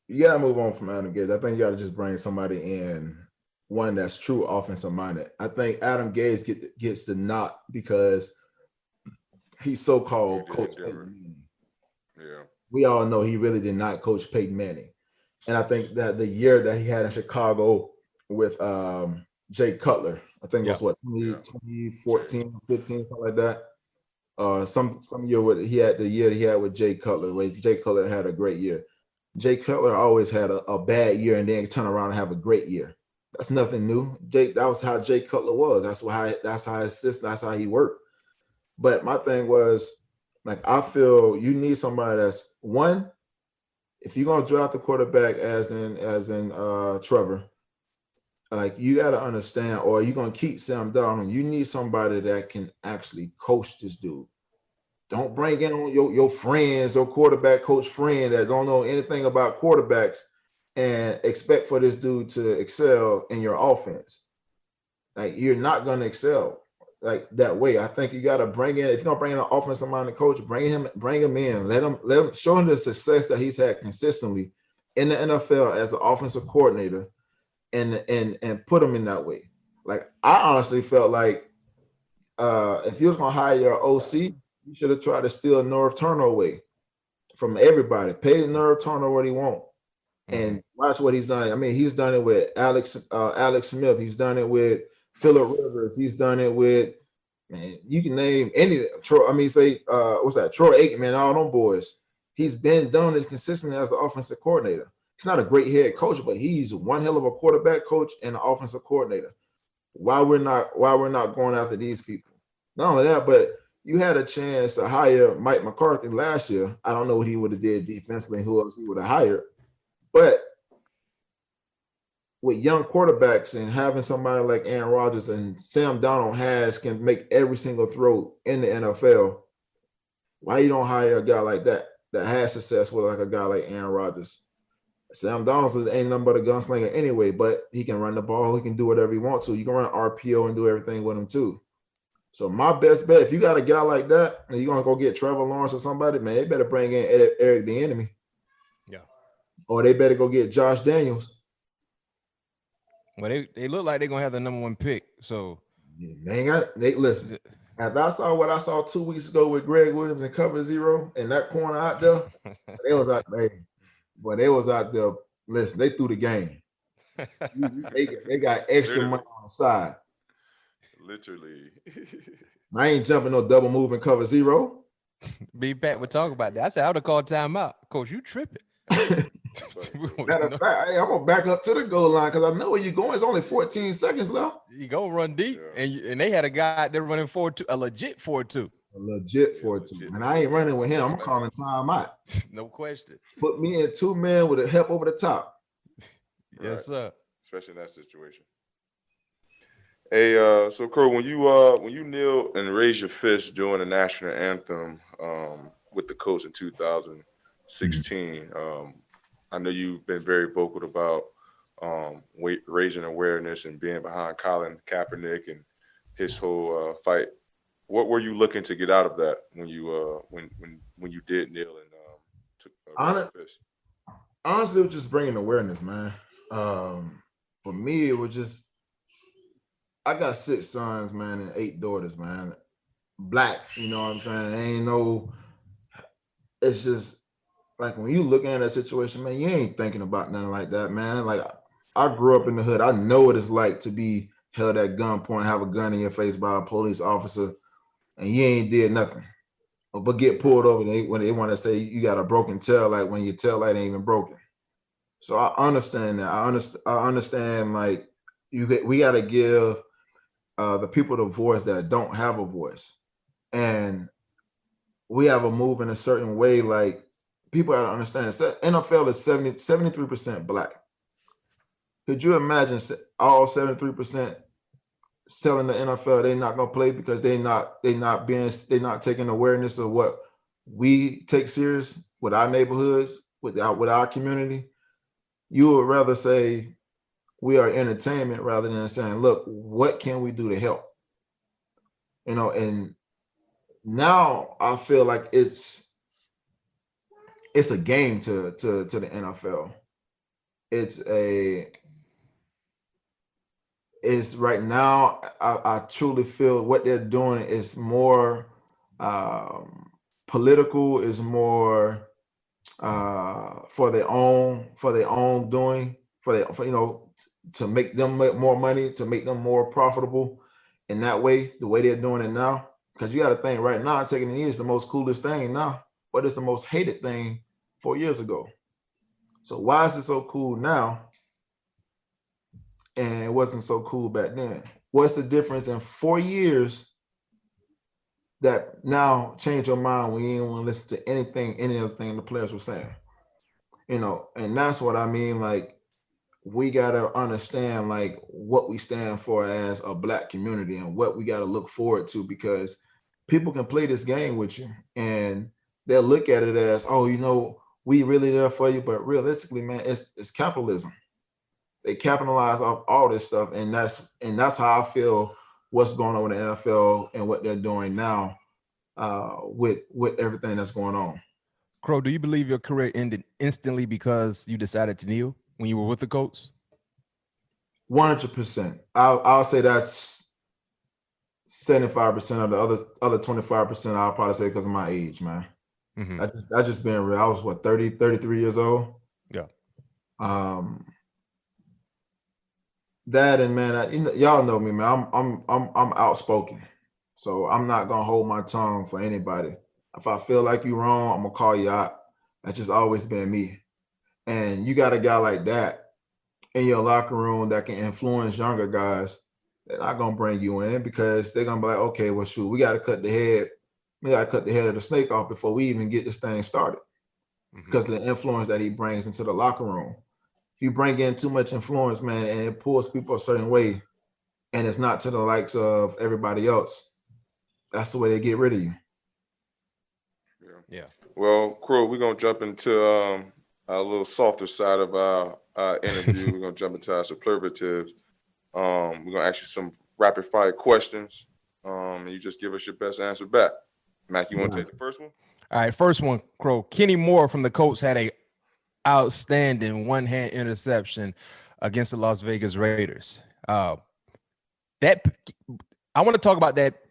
Speaker 3: You got to move on from Adam Gase. I think you got to just bring somebody in, one that's true offensive minded. I think Adam Gase gets the knock because he's so-called Coach Peyton Manning.
Speaker 2: Yeah.
Speaker 3: We all know he really did not coach Peyton Manning. And I think that the year that he had in Chicago with Jay Cutler, I think it was 2014, 15, something like that. Some year he had with Jay Cutler, where Jay Cutler had a great year. Jay Cutler always had a bad year and then turn around and have a great year. That's nothing new. That was how Jay Cutler was. That's how his system, that's how he worked. But my thing was, like, I feel you need somebody that's, one, if you're gonna draft the quarterback as in Trevor, like, you got to understand, or you're gonna keep Sam Darnold, you need somebody that can actually coach this dude. Don't bring in your friends, your quarterback coach friend that don't know anything about quarterbacks and expect for this dude to excel in your offense. Like, you're not gonna excel like that way. I think you got to bring in, if you're gonna bring in an offensive minded coach, bring him in, let him show him the success that he's had consistently in the NFL as an offensive coordinator, and put him in that way. Like, I honestly felt like if you was gonna hire your OC, you should have tried to steal Norv Turner away from everybody. Pay Norv Turner what he want, and watch what he's done. I mean, he's done it with Alex Smith. He's done it with Phillip Rivers. He's done it with, man, you can name any Troy. I mean, say what's that? Troy Aikman, all them boys. He's been done it consistently as an offensive coordinator. He's not a great head coach, but he's one hell of a quarterback coach and an offensive coordinator. Why we're not going after these people? Not only that, but you had a chance to hire Mike McCarthy last year. I don't know what he would have did defensively and who else he would have hired. But with young quarterbacks and having somebody like Aaron Rodgers and Sam Darnold can make every single throw in the NFL, why you don't hire a guy like that has success with like a guy like Aaron Rodgers? Sam Darnold ain't nothing but a gunslinger anyway, but he can run the ball. He can do whatever he wants to. You can run RPO and do everything with him too. So my best bet, if you got a guy like that and you're going to go get Trevor Lawrence or somebody, man, they better bring in Eric Bieniemy. Yeah. Or they better go get Josh Daniels.
Speaker 1: Well, they look like they're going to have the number 1 pick. So
Speaker 3: they listen. After I saw what I saw 2 weeks ago with Greg Williams and cover 0 in that corner out there, they was out there. Listen, they threw the game. they got extra money on the side.
Speaker 2: Literally.
Speaker 3: I ain't jumping no double move and cover 0.
Speaker 1: BMac would talk about that. I said I would have called timeout. Coach, you tripping.
Speaker 3: Matter of fact, I'm gonna back up to the goal line because I know where you're going. It's only 14 seconds left.
Speaker 1: You go run deep, and they had a guy out there running 4-2, a legit 4-2.
Speaker 3: legit for it too. And I ain't running with him. I'm calling time out.
Speaker 1: No question.
Speaker 3: Put me in 2 men with a help over the top.
Speaker 1: Yes, sir.
Speaker 2: Especially in that situation. Hey, so Crow, when you kneel and raise your fist during the national anthem with the Colts in 2016, I know you've been very vocal about raising awareness and being behind Colin Kaepernick and his whole fight. What were you looking to get out of that when you did kneel and took raise your fist?
Speaker 3: Honestly, it was just bringing awareness, man. For me, it was just, I got 6 sons, man, and 8 daughters, man. Black, you know what I'm saying? It's just like when you looking at that situation, man, you ain't thinking about nothing like that, man. Like I grew up in the hood. I know what it's like to be held at gunpoint, have a gun in your face by a police officer, and you ain't did nothing. But get pulled over when they want to say you got a broken tail light when your tail light ain't even broken. So I understand that. I understand like we got to give the people the voice that don't have a voice. And we have a move in a certain way, like people got to understand. NFL is 73% black. Could you imagine all 73% selling the NFL? They're not gonna play because they're not taking awareness of what we take serious with our neighborhoods, with our community. You would rather say we are entertainment rather than saying, look, what can we do to help? And now I feel like it's a game to the NFL. It's right now, I truly feel what they're doing is more political, is more for their own doing, to make them make more money, to make them more profitable in that way, the way they're doing it now. Because you got to think right now, taking the knee is the most coolest thing now, but it's the most hated thing 4 years ago. So why is it so cool now? And it wasn't so cool back then. What's the difference in 4 years that now change your mind when you didn't want to listen to any other thing the players were saying? And that's what I mean. Like, we got to understand like what we stand for as a black community and what we got to look forward to, because people can play this game with you and they'll look at it as, oh, we really there for you. But realistically, man, it's capitalism. They capitalize off all this stuff, and that's how I feel what's going on with the NFL and what they're doing now with everything that's going on.
Speaker 1: Crow, do you believe your career ended instantly because you decided to kneel when you were with the Colts?
Speaker 3: 100%. I'll say that's 75% of the other 25%. I'll probably say because of my age, man. Mm-hmm. I just being real. I was 33 years old.
Speaker 1: Yeah.
Speaker 3: That and man, y'all know me, man. I'm outspoken, so I'm not gonna hold my tongue for anybody. If I feel like you're wrong, I'm gonna call you out. That's just always been me. And you got a guy like that in your locker room that can influence younger guys. They're not gonna bring you in because they're gonna be like, okay, well, shoot, we gotta cut the head of the snake off before we even get this thing started, because of the influence that he brings into the locker room. If you bring in too much influence, man, and it pulls people a certain way, and it's not to the likes of everybody else, that's the way they get rid of you.
Speaker 2: Yeah. Well, Crow, we're gonna jump into a little softer side of our interview. We're gonna jump into our superlatives. We're gonna ask you some rapid fire questions, and you just give us your best answer back. Mac, you want to take the first one?
Speaker 1: All right, first one, Crow. Kenny Moore from the Colts had a outstanding one-hand interception against the Las Vegas Raiders. I want to talk about that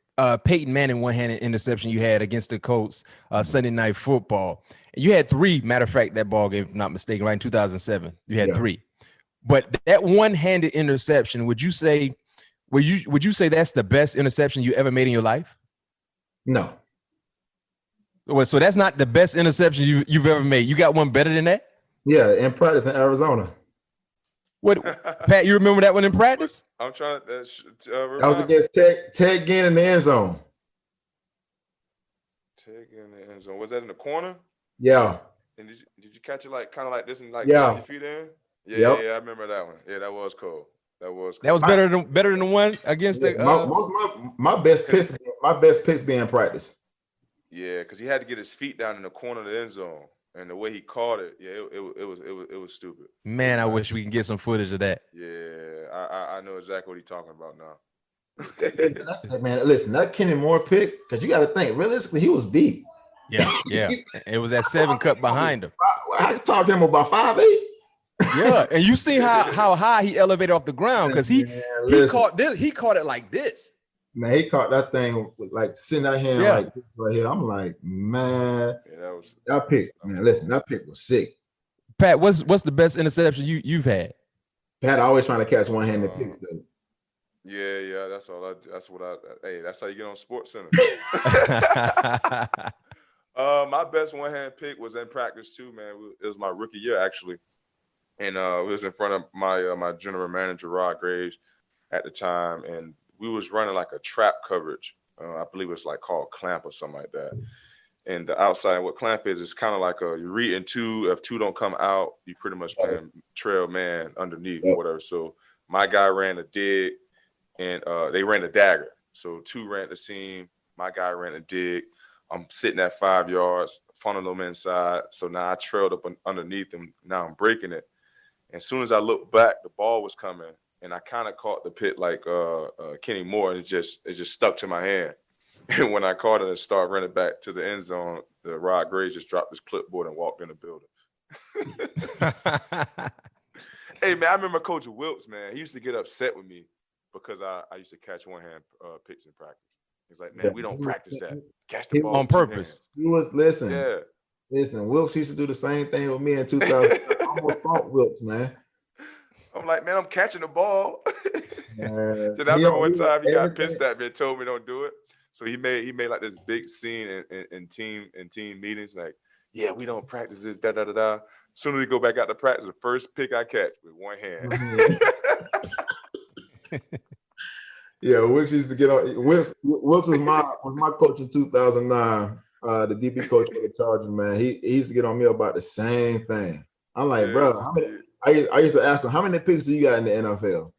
Speaker 1: Peyton Manning one-handed interception you had against the Colts Sunday Night Football. You had 3, matter of fact, that ball game, if I'm not mistaken, right in 2007. You had 3. But that one-handed interception, would you say that's the best interception you ever made in your life?
Speaker 3: No.
Speaker 1: Well, so that's not the best interception you've ever made. You got one better than that?
Speaker 3: Yeah, in practice in Arizona.
Speaker 1: What, Pat? You remember that one in practice?
Speaker 2: I'm trying to.
Speaker 3: That was against Ted Ginn in the end zone.
Speaker 2: Taking the end zone. Was that in the corner?
Speaker 3: Yeah.
Speaker 2: And did you catch it like kind of like this and like
Speaker 3: Yeah.
Speaker 2: your feet in? Yeah,
Speaker 3: Yep.
Speaker 2: yeah, I remember that one. Yeah, that was cool. That was cool.
Speaker 1: That was better than the one against
Speaker 3: Yes,
Speaker 1: the
Speaker 3: most of my best picks be in practice.
Speaker 2: Yeah, because he had to get his feet down in the corner of the end zone, and the way he caught it, yeah, it was stupid.
Speaker 1: Man, I wish we can get some footage of that.
Speaker 2: Yeah, I know exactly what he's talking about now.
Speaker 3: Man, listen, that Kenny Moore pick, because you got to think realistically, he was beat.
Speaker 1: Yeah. It was that 7 cut behind him.
Speaker 3: I talked to him about 5'8".
Speaker 1: Yeah, and you see how high he elevated off the ground because he caught it like this.
Speaker 3: Man, he caught that thing with like sitting that hand like this right here. I'm like, man, that pick, man. Listen, that pick was sick.
Speaker 1: Pat, what's the best interception you've had?
Speaker 3: Pat always trying to catch one-handed picks though.
Speaker 2: Yeah, that's how you get on Sports Center. My best one-hand pick was in practice too, man. It was my rookie year actually, and it was in front of my general manager Rod Graves at the time, and we was running like a trap coverage. I believe it was like called clamp or something like that. And the outside, what clamp is, it's kind of like you read in two. If two don't come out, you pretty much playing trail man underneath or whatever. So my guy ran a dig, and they ran a dagger. So two ran the seam. My guy ran a dig. I'm sitting at 5 yards, funneling them inside. So now I trailed up underneath them. Now I'm breaking it. As soon as I looked back, the ball was coming, and I kind of caught the pit like Kenny Moore, and it just stuck to my hand. And when I caught it and started running back to the end zone, the Rod Graves just dropped his clipboard and walked in the building. Hey, man, I remember Coach Wilkes, man. He used to get upset with me because I used to catch one-hand picks in practice. He's like, man, we don't practice that. Catch the ball
Speaker 1: on purpose.
Speaker 3: He was, listen, Wilkes used to do the same thing with me in 2000. I almost fought Wilkes, man.
Speaker 2: I'm like, man, I'm catching the ball. Then I remember one time he got pissed at me and told me don't do it. So he made like this big scene in team meetings, like, yeah, we don't practice this, da da da da. As soon as we go back out to practice, the first pick I catch with one hand.
Speaker 3: Yeah, Wilkes used to get on. Wilkes was my coach in 2009. The DB coach for the Chargers, man. He used to get on me about the same thing. I'm like, bro, I used to ask him, how many picks do you got in the NFL?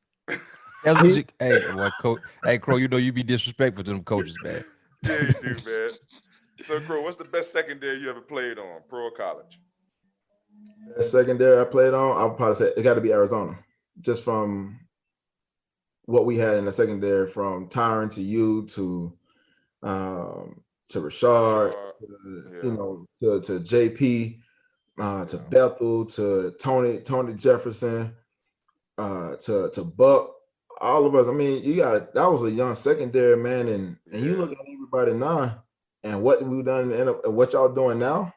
Speaker 1: Hey, Crow, you know you be disrespectful to them coaches, man.
Speaker 2: Yeah, you do, man. So, Crow, what's the best secondary you ever played on, pro or college?
Speaker 3: The secondary I played on, I would probably say it got to be Arizona, just from what we had in the secondary, from Tyron to you to Rashard, to JP, to Bethel, to Tony Jefferson, to Buck. All of us. I mean, that was a young secondary, man, and you look at everybody now and what we've done and what y'all doing now,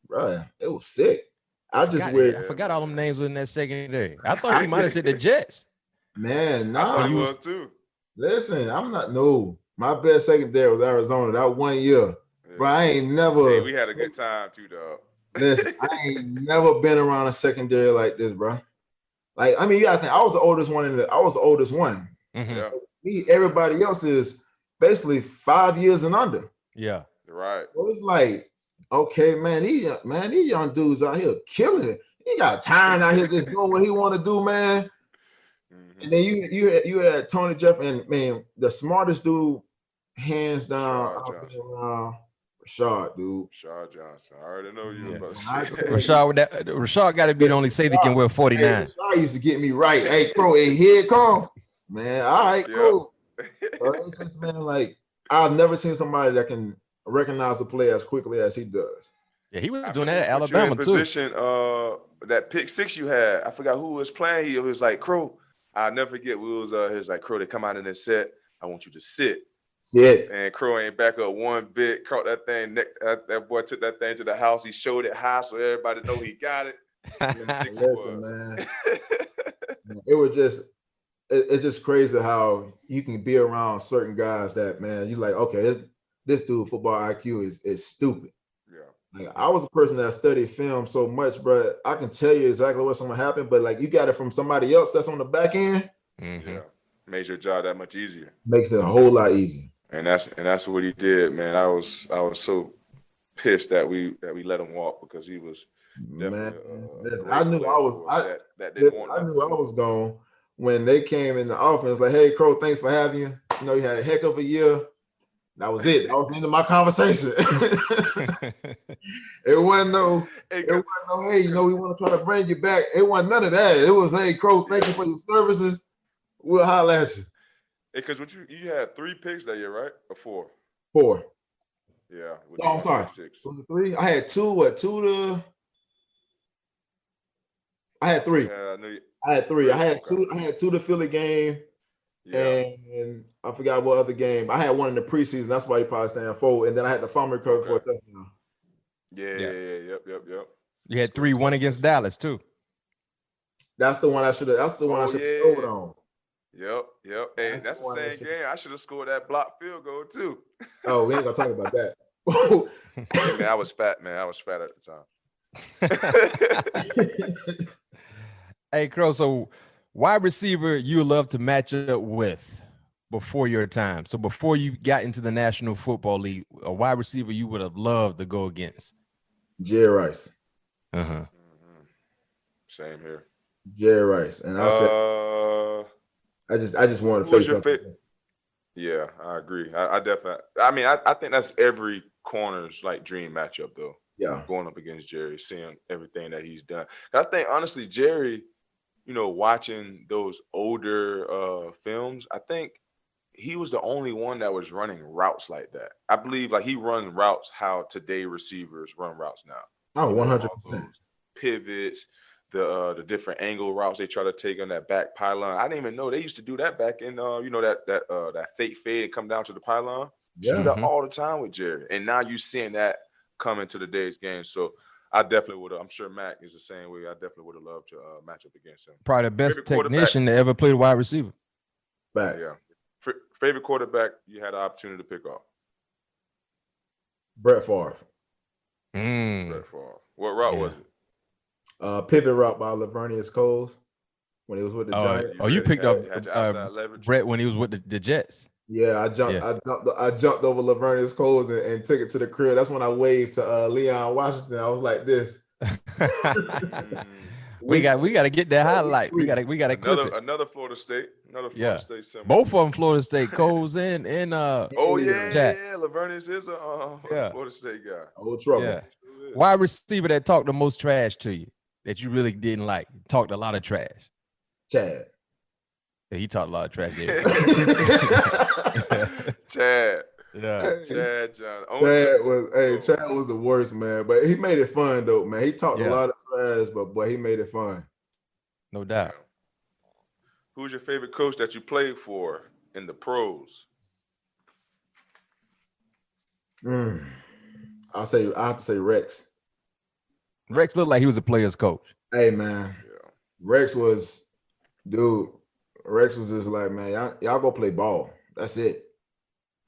Speaker 3: bro. It was sick. I forgot all them names in that secondary. I thought he might have said the Jets. Man,
Speaker 2: I thought he was too.
Speaker 3: Listen, my best secondary was Arizona that 1 year. Yeah. Bro, I ain't never.
Speaker 2: Hey, we had a good time too, dog.
Speaker 3: Listen, I ain't never been around a secondary like this, bro. Like, I mean, you gotta think, I was the oldest one.
Speaker 1: Mm-hmm.
Speaker 3: Yeah. Everybody else is basically 5 years and under.
Speaker 1: Yeah,
Speaker 2: right.
Speaker 3: So it's like, okay, man, these young dudes out here killing it. He got time out here just doing what he want to do, man. Mm-hmm. And then you had Tony Jefferson, man, the smartest dude, hands down. Rashard, dude.
Speaker 2: Rashard Johnson. I already know you about to say
Speaker 1: Rashard got to be the only safety can wear 49.
Speaker 3: Hey, Rashard used to get me right. Hey, bro, here it come. Man, all right, cool. So it's just, man, like, I've never seen somebody that can recognize the play as quickly as he does.
Speaker 1: Yeah, he was doing that at Alabama too.
Speaker 2: That pick six you had, I forgot who was playing. He was like, Crow, I'll never forget. He was like, Crow, they come out in this set. I want you to sit. And Crow ain't back up one bit. Caught that thing. That boy took that thing to the house. He showed it high so everybody know he got it.
Speaker 3: Listen, man. It was just, it's just crazy how you can be around certain guys that, man, you like, okay, this dude football IQ is stupid. Yeah. Like, I was a person that studied film so much, bro. I can tell you exactly what's gonna happen, but like, you got it from somebody else that's on the back end.
Speaker 2: Mm-hmm. Yeah. Makes your job that much easier.
Speaker 3: Makes it a whole lot easier.
Speaker 2: And that's what he did, man. I was so pissed that we let him walk because he was definitely
Speaker 3: listen,
Speaker 2: I knew I
Speaker 3: was gone when they came in the offense. Like, hey, Crow, thanks for having you. You know, you had a heck of a year. That was it. That was the end of my conversation. It wasn't no, hey, you know, we want to try to bring you back. It wasn't none of that. It was, hey, Crow, thank you for your services. We'll holler at you.
Speaker 2: Because what you had 3 picks that year, right? Or 4?
Speaker 3: 4.
Speaker 2: Yeah.
Speaker 3: No, I'm sorry.
Speaker 2: 6.
Speaker 3: Was it 3? I had 2. I had 3.
Speaker 2: Yeah,
Speaker 3: I had 3. I had 2. I had 2 the Philly game. Yeah. And I forgot what other game. I had 1 in the preseason. That's why you probably saying 4. And then I had the fumble recovery for a touchdown.
Speaker 2: Yep.
Speaker 1: You had 3-1 against Dallas too.
Speaker 3: That's the one I should have. That's the one I should have scored on.
Speaker 2: Yep. Hey, that's the same game. I should have scored that block field goal too.
Speaker 3: Oh, we ain't gonna talk about that.
Speaker 2: Hey, man, I was fat, man. I was fat at the time.
Speaker 1: Hey, Crow, so wide receiver you love to match up with before your time. So before you got into the National Football League, a wide receiver you would have loved to go against.
Speaker 3: Jerry Rice.
Speaker 2: Mm-hmm. Same here.
Speaker 3: Jerry Rice. And I said I just wanted to face up.
Speaker 2: Yeah, I agree. I definitely. I mean, I think that's every corner's like dream matchup, though.
Speaker 3: Yeah,
Speaker 2: going up against Jerry, seeing everything that he's done. I think honestly, Jerry, you know, watching those older films, I think he was the only one that was running routes like that. I believe like he runs routes how today receivers run routes now.
Speaker 3: Oh, 100%.
Speaker 2: Pivots. The different angle routes they try to take on that back pylon. I didn't even know they used to do that back in you know that fake fade and come down to the pylon. Yeah, do that all the time with Jerry. And now you're seeing that come into today's game. So I definitely would have. I'm sure Mac is the same way. I definitely would have loved to match up against him.
Speaker 1: Probably the best technician to ever play the wide receiver.
Speaker 3: Facts.
Speaker 2: Yeah. Favorite quarterback you had the opportunity to pick off?
Speaker 3: Brett Favre.
Speaker 2: Brett Favre. What route was it?
Speaker 3: Pivot route by Lavernius Coles when he was with the Giants.
Speaker 1: You picked up Brett when he was with the Jets.
Speaker 3: Yeah, I jumped over Lavernius Coles and took it to the crib. That's when I waved to Leon Washington. I was like this.
Speaker 1: we got to get that highlight. We got to clip it.
Speaker 2: Another Florida State. State symbol.
Speaker 1: Both of them Florida State, Coles and Jack.
Speaker 2: Lavernius is a Florida State guy.
Speaker 3: Old trouble.
Speaker 1: Yeah. Wide receiver that talked the most trash to you that you really didn't like, talked a lot of trash.
Speaker 3: Chad.
Speaker 1: Yeah, he talked a lot of trash.
Speaker 2: Chad.
Speaker 1: Yeah.
Speaker 2: Chad John.
Speaker 3: Chad was the worst, man. But he made it fun though, man. He talked a lot of trash, but boy, he made it fun.
Speaker 1: No doubt.
Speaker 2: Who's your favorite coach that you played for in the pros?
Speaker 3: I have to say Rex.
Speaker 1: Rex looked like he was a player's coach.
Speaker 3: Hey man, Rex was just like, man, y'all go play ball. That's it.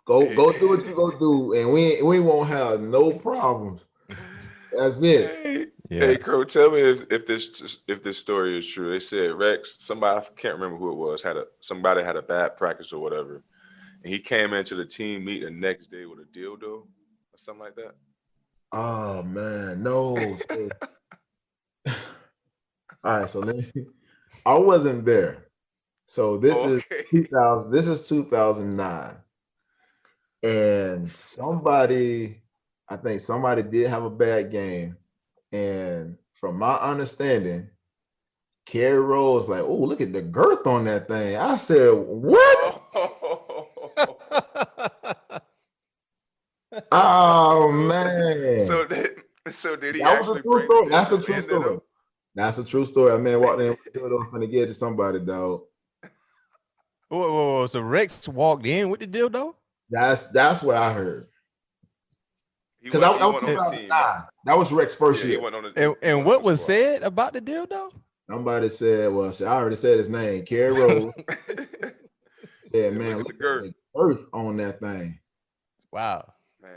Speaker 3: Go do what you go do, and we won't have no problems. That's it.
Speaker 2: Hey, Crow, tell me if this story is true. They said Rex, somebody, I can't remember who it was, somebody had a bad practice or whatever, and he came into the team meet the next day with a dildo or something like that.
Speaker 3: Oh man, no. All right, so I wasn't there. So this is 2000. This is 2009, and I think somebody did have a bad game, and from my understanding, Kerry Rose like, oh, look at the girth on that thing. I said, what? Oh man!
Speaker 2: So did he?
Speaker 3: That was a true story. That's a true story. That's a true story. A man walked in with the dildo finna get to somebody, dog.
Speaker 1: Whoa! So Rex walked in with the dildo?
Speaker 3: That's what I heard. Because that was 2009. That was Rex's first year.
Speaker 1: And what was said about the dildo?
Speaker 3: Somebody said, "Well, I already said his name, Kerry Rose." Said, "Man, look at the girth on that thing."
Speaker 1: Wow.
Speaker 2: Man.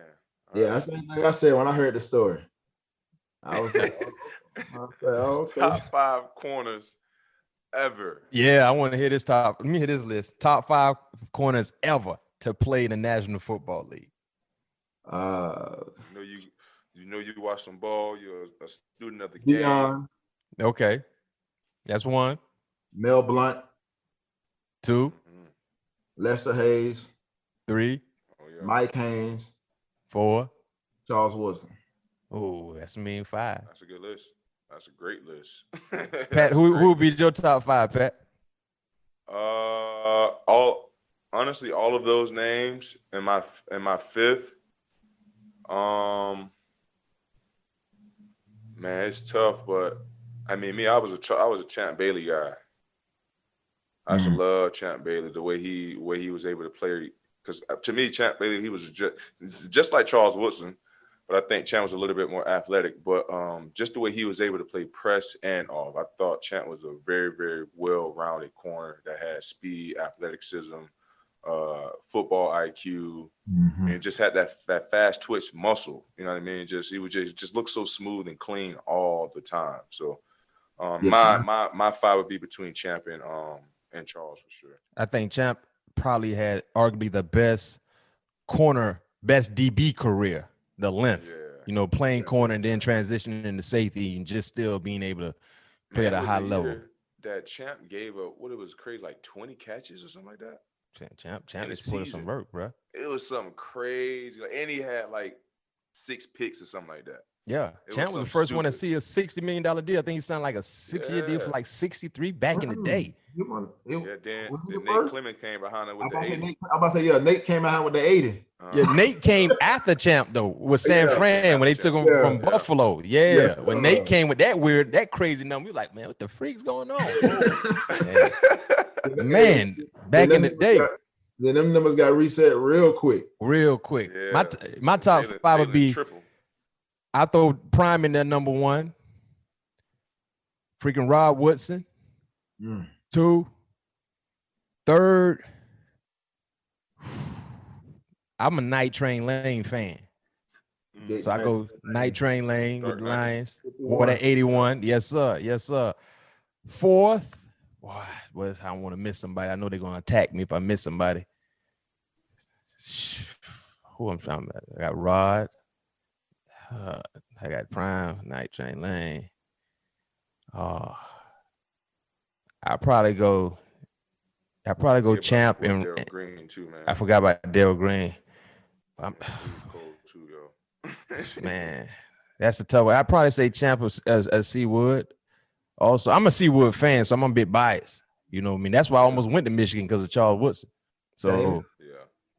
Speaker 3: Yeah, that's the thing I said when I heard the story. I was like, okay.
Speaker 2: Top 5 corners ever.
Speaker 1: Yeah, I want to hear this top. Let me hear this list. Top 5 corners ever. to play in the National Football League?
Speaker 2: You watch some ball. You're a student of the
Speaker 3: Dion,
Speaker 2: game.
Speaker 1: Okay, that's one.
Speaker 3: Mel Blount,
Speaker 1: 2,
Speaker 3: Lester Hayes,
Speaker 1: 3,
Speaker 3: Mike Haynes,
Speaker 1: 4.
Speaker 3: Charles Woodson.
Speaker 1: Oh, that's a mean 5.
Speaker 2: That's a good list. That's a great list.
Speaker 1: Pat, who would be your top 5, Pat?
Speaker 2: All of those names in my fifth. Man, it's tough, but I mean, I was a Champ Bailey guy. I used to love Champ Bailey, the way he was able to play. Because to me, Champ Bailey, he was just like Charles Woodson, but I think Champ was a little bit more athletic. But just the way he was able to play press and off, I thought Champ was a very, very well-rounded corner that had speed, athleticism, football IQ, and just had that fast twitch muscle. You know what I mean? He would just look so smooth and clean all the time. So my 5 would be between Champ and Charles for sure. I
Speaker 1: think Champ probably had arguably the best DB career, the length. Playing corner and then transitioning into safety and just still being able to play at a high level.
Speaker 2: That Champ gave up what it was crazy, like 20 catches or something like that.
Speaker 1: Champ is putting some work, bro.
Speaker 2: It was something crazy, and he had like 6 picks or something like that.
Speaker 1: Yeah, Champ was the first one to see a $60 million deal. I think he signed like a 6-year deal for like 63 back in the day.
Speaker 2: Then Nate Clement came behind him with the 80.
Speaker 3: I'm about to say, Nate came behind with the 80.
Speaker 1: Nate came after Champ though with San Fran when they took him from Buffalo. When Nate came with that crazy number, we were like, man, what the freak's going on? Man, back in the day.
Speaker 3: Then them numbers got reset real quick.
Speaker 1: Yeah. My top 5 would be triple. I throw Prime in there number 1. Freaking Rod Woodson. 2. 3rd. I'm a Night Train Lane fan. So I go Night Train Lane with the Lions. Wore that 81. Yes, sir. 4th. Boy, I don't want to miss somebody. I know they're going to attack me if I miss somebody. Who I'm talking about? I got Rod. I got Prime, Night Train Lane. I'll probably go Champ and
Speaker 2: Darryl Green too, man.
Speaker 1: I forgot about Darryl Green.
Speaker 2: He's cold too, yo.
Speaker 1: Man, that's a tough one. I'd probably say Champ as Seawood. Also, I'm a Seawood fan, so I'm a bit biased. You know what I mean? That's why I almost went to Michigan because of Charles Woodson. So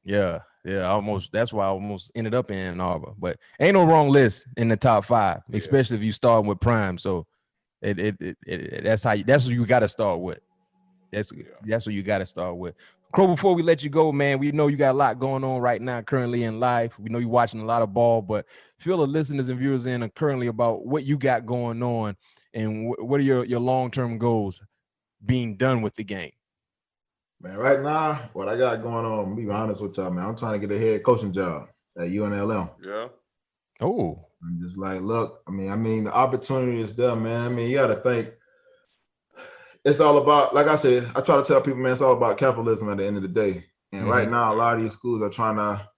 Speaker 1: yeah. That's why I almost ended up in Ann Arbor. But ain't no wrong list in the top 5, especially if you start with Prime. So that's what you got to start with. That's what you got to start with. Crow, before we let you go, man, we know you got a lot going on right now currently in life. We know you're watching a lot of ball, but fill the listeners and viewers in currently about what you got going on and what are your long-term goals being done with the game.
Speaker 3: Man, right now, what I got going on, be honest with y'all, man, I'm trying to get a head coaching job at UNLM.
Speaker 2: Yeah.
Speaker 1: Oh.
Speaker 3: I'm just like, look, I mean, the opportunity is there, man. I mean, you got to think it's all about, like I said, I try to tell people, man, it's all about capitalism at the end of the day. And right now, a lot of these schools are trying to,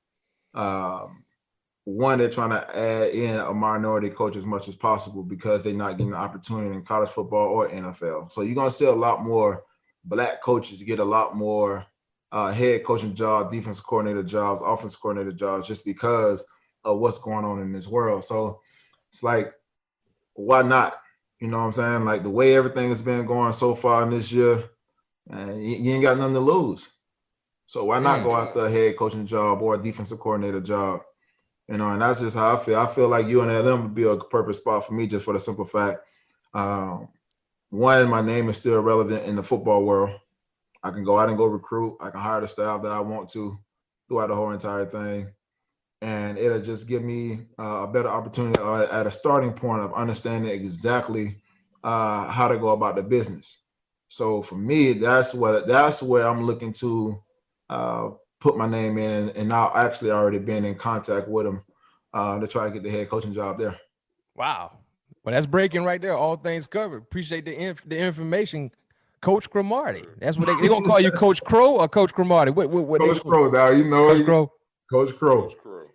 Speaker 3: they're trying to add in a minority coach as much as possible because they're not getting the opportunity in college football or NFL. So you're going to see a lot more Black coaches get a lot more head coaching jobs, defensive coordinator jobs, offensive coordinator jobs, just because of what's going on in this world. So it's like, why not? You know what I'm saying? Like the way everything has been going so far in this year, you ain't got nothing to lose. So why not go after a head coaching job or a defensive coordinator job? You know, and that's just how I feel. I feel like UNLM would be a perfect spot for me just for the simple fact, one, my name is still relevant in the football world. I can go out and go recruit. I can hire the staff that I want to throughout the whole entire thing. And it'll just give me a better opportunity at a starting point of understanding exactly how to go about the business. So for me, that's where I'm looking to put my name in, and now actually already been in contact with them to try to get the head coaching job there.
Speaker 1: Wow. Well, that's breaking right there. All things covered. Appreciate the information Coach Cromartie. That's what they gonna call you, Coach Crow or Coach Cromartie. What
Speaker 3: Coach Crow, dog. You know
Speaker 1: Coach Crow.
Speaker 3: Coach Crow.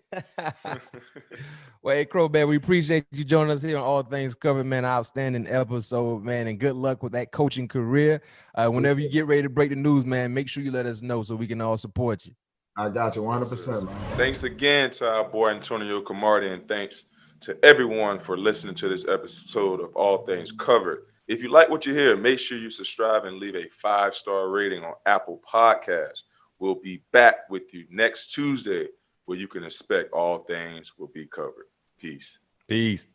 Speaker 1: Well, hey, Crow, man, we appreciate you joining us here on All Things Covered, man. Outstanding episode, man, and good luck with that coaching career. Whenever you get ready to break the news, man, make sure you let us know so we can all support you.
Speaker 3: I got you 100%, man.
Speaker 2: Thanks again to our boy Antonio Cromartie, and thanks to everyone for listening to this episode of All Things Covered. If you like what you hear, make sure you subscribe and leave a 5-star rating on Apple Podcasts. We'll be back with you next Tuesday, where you can expect all things will be covered. Peace.
Speaker 1: Peace.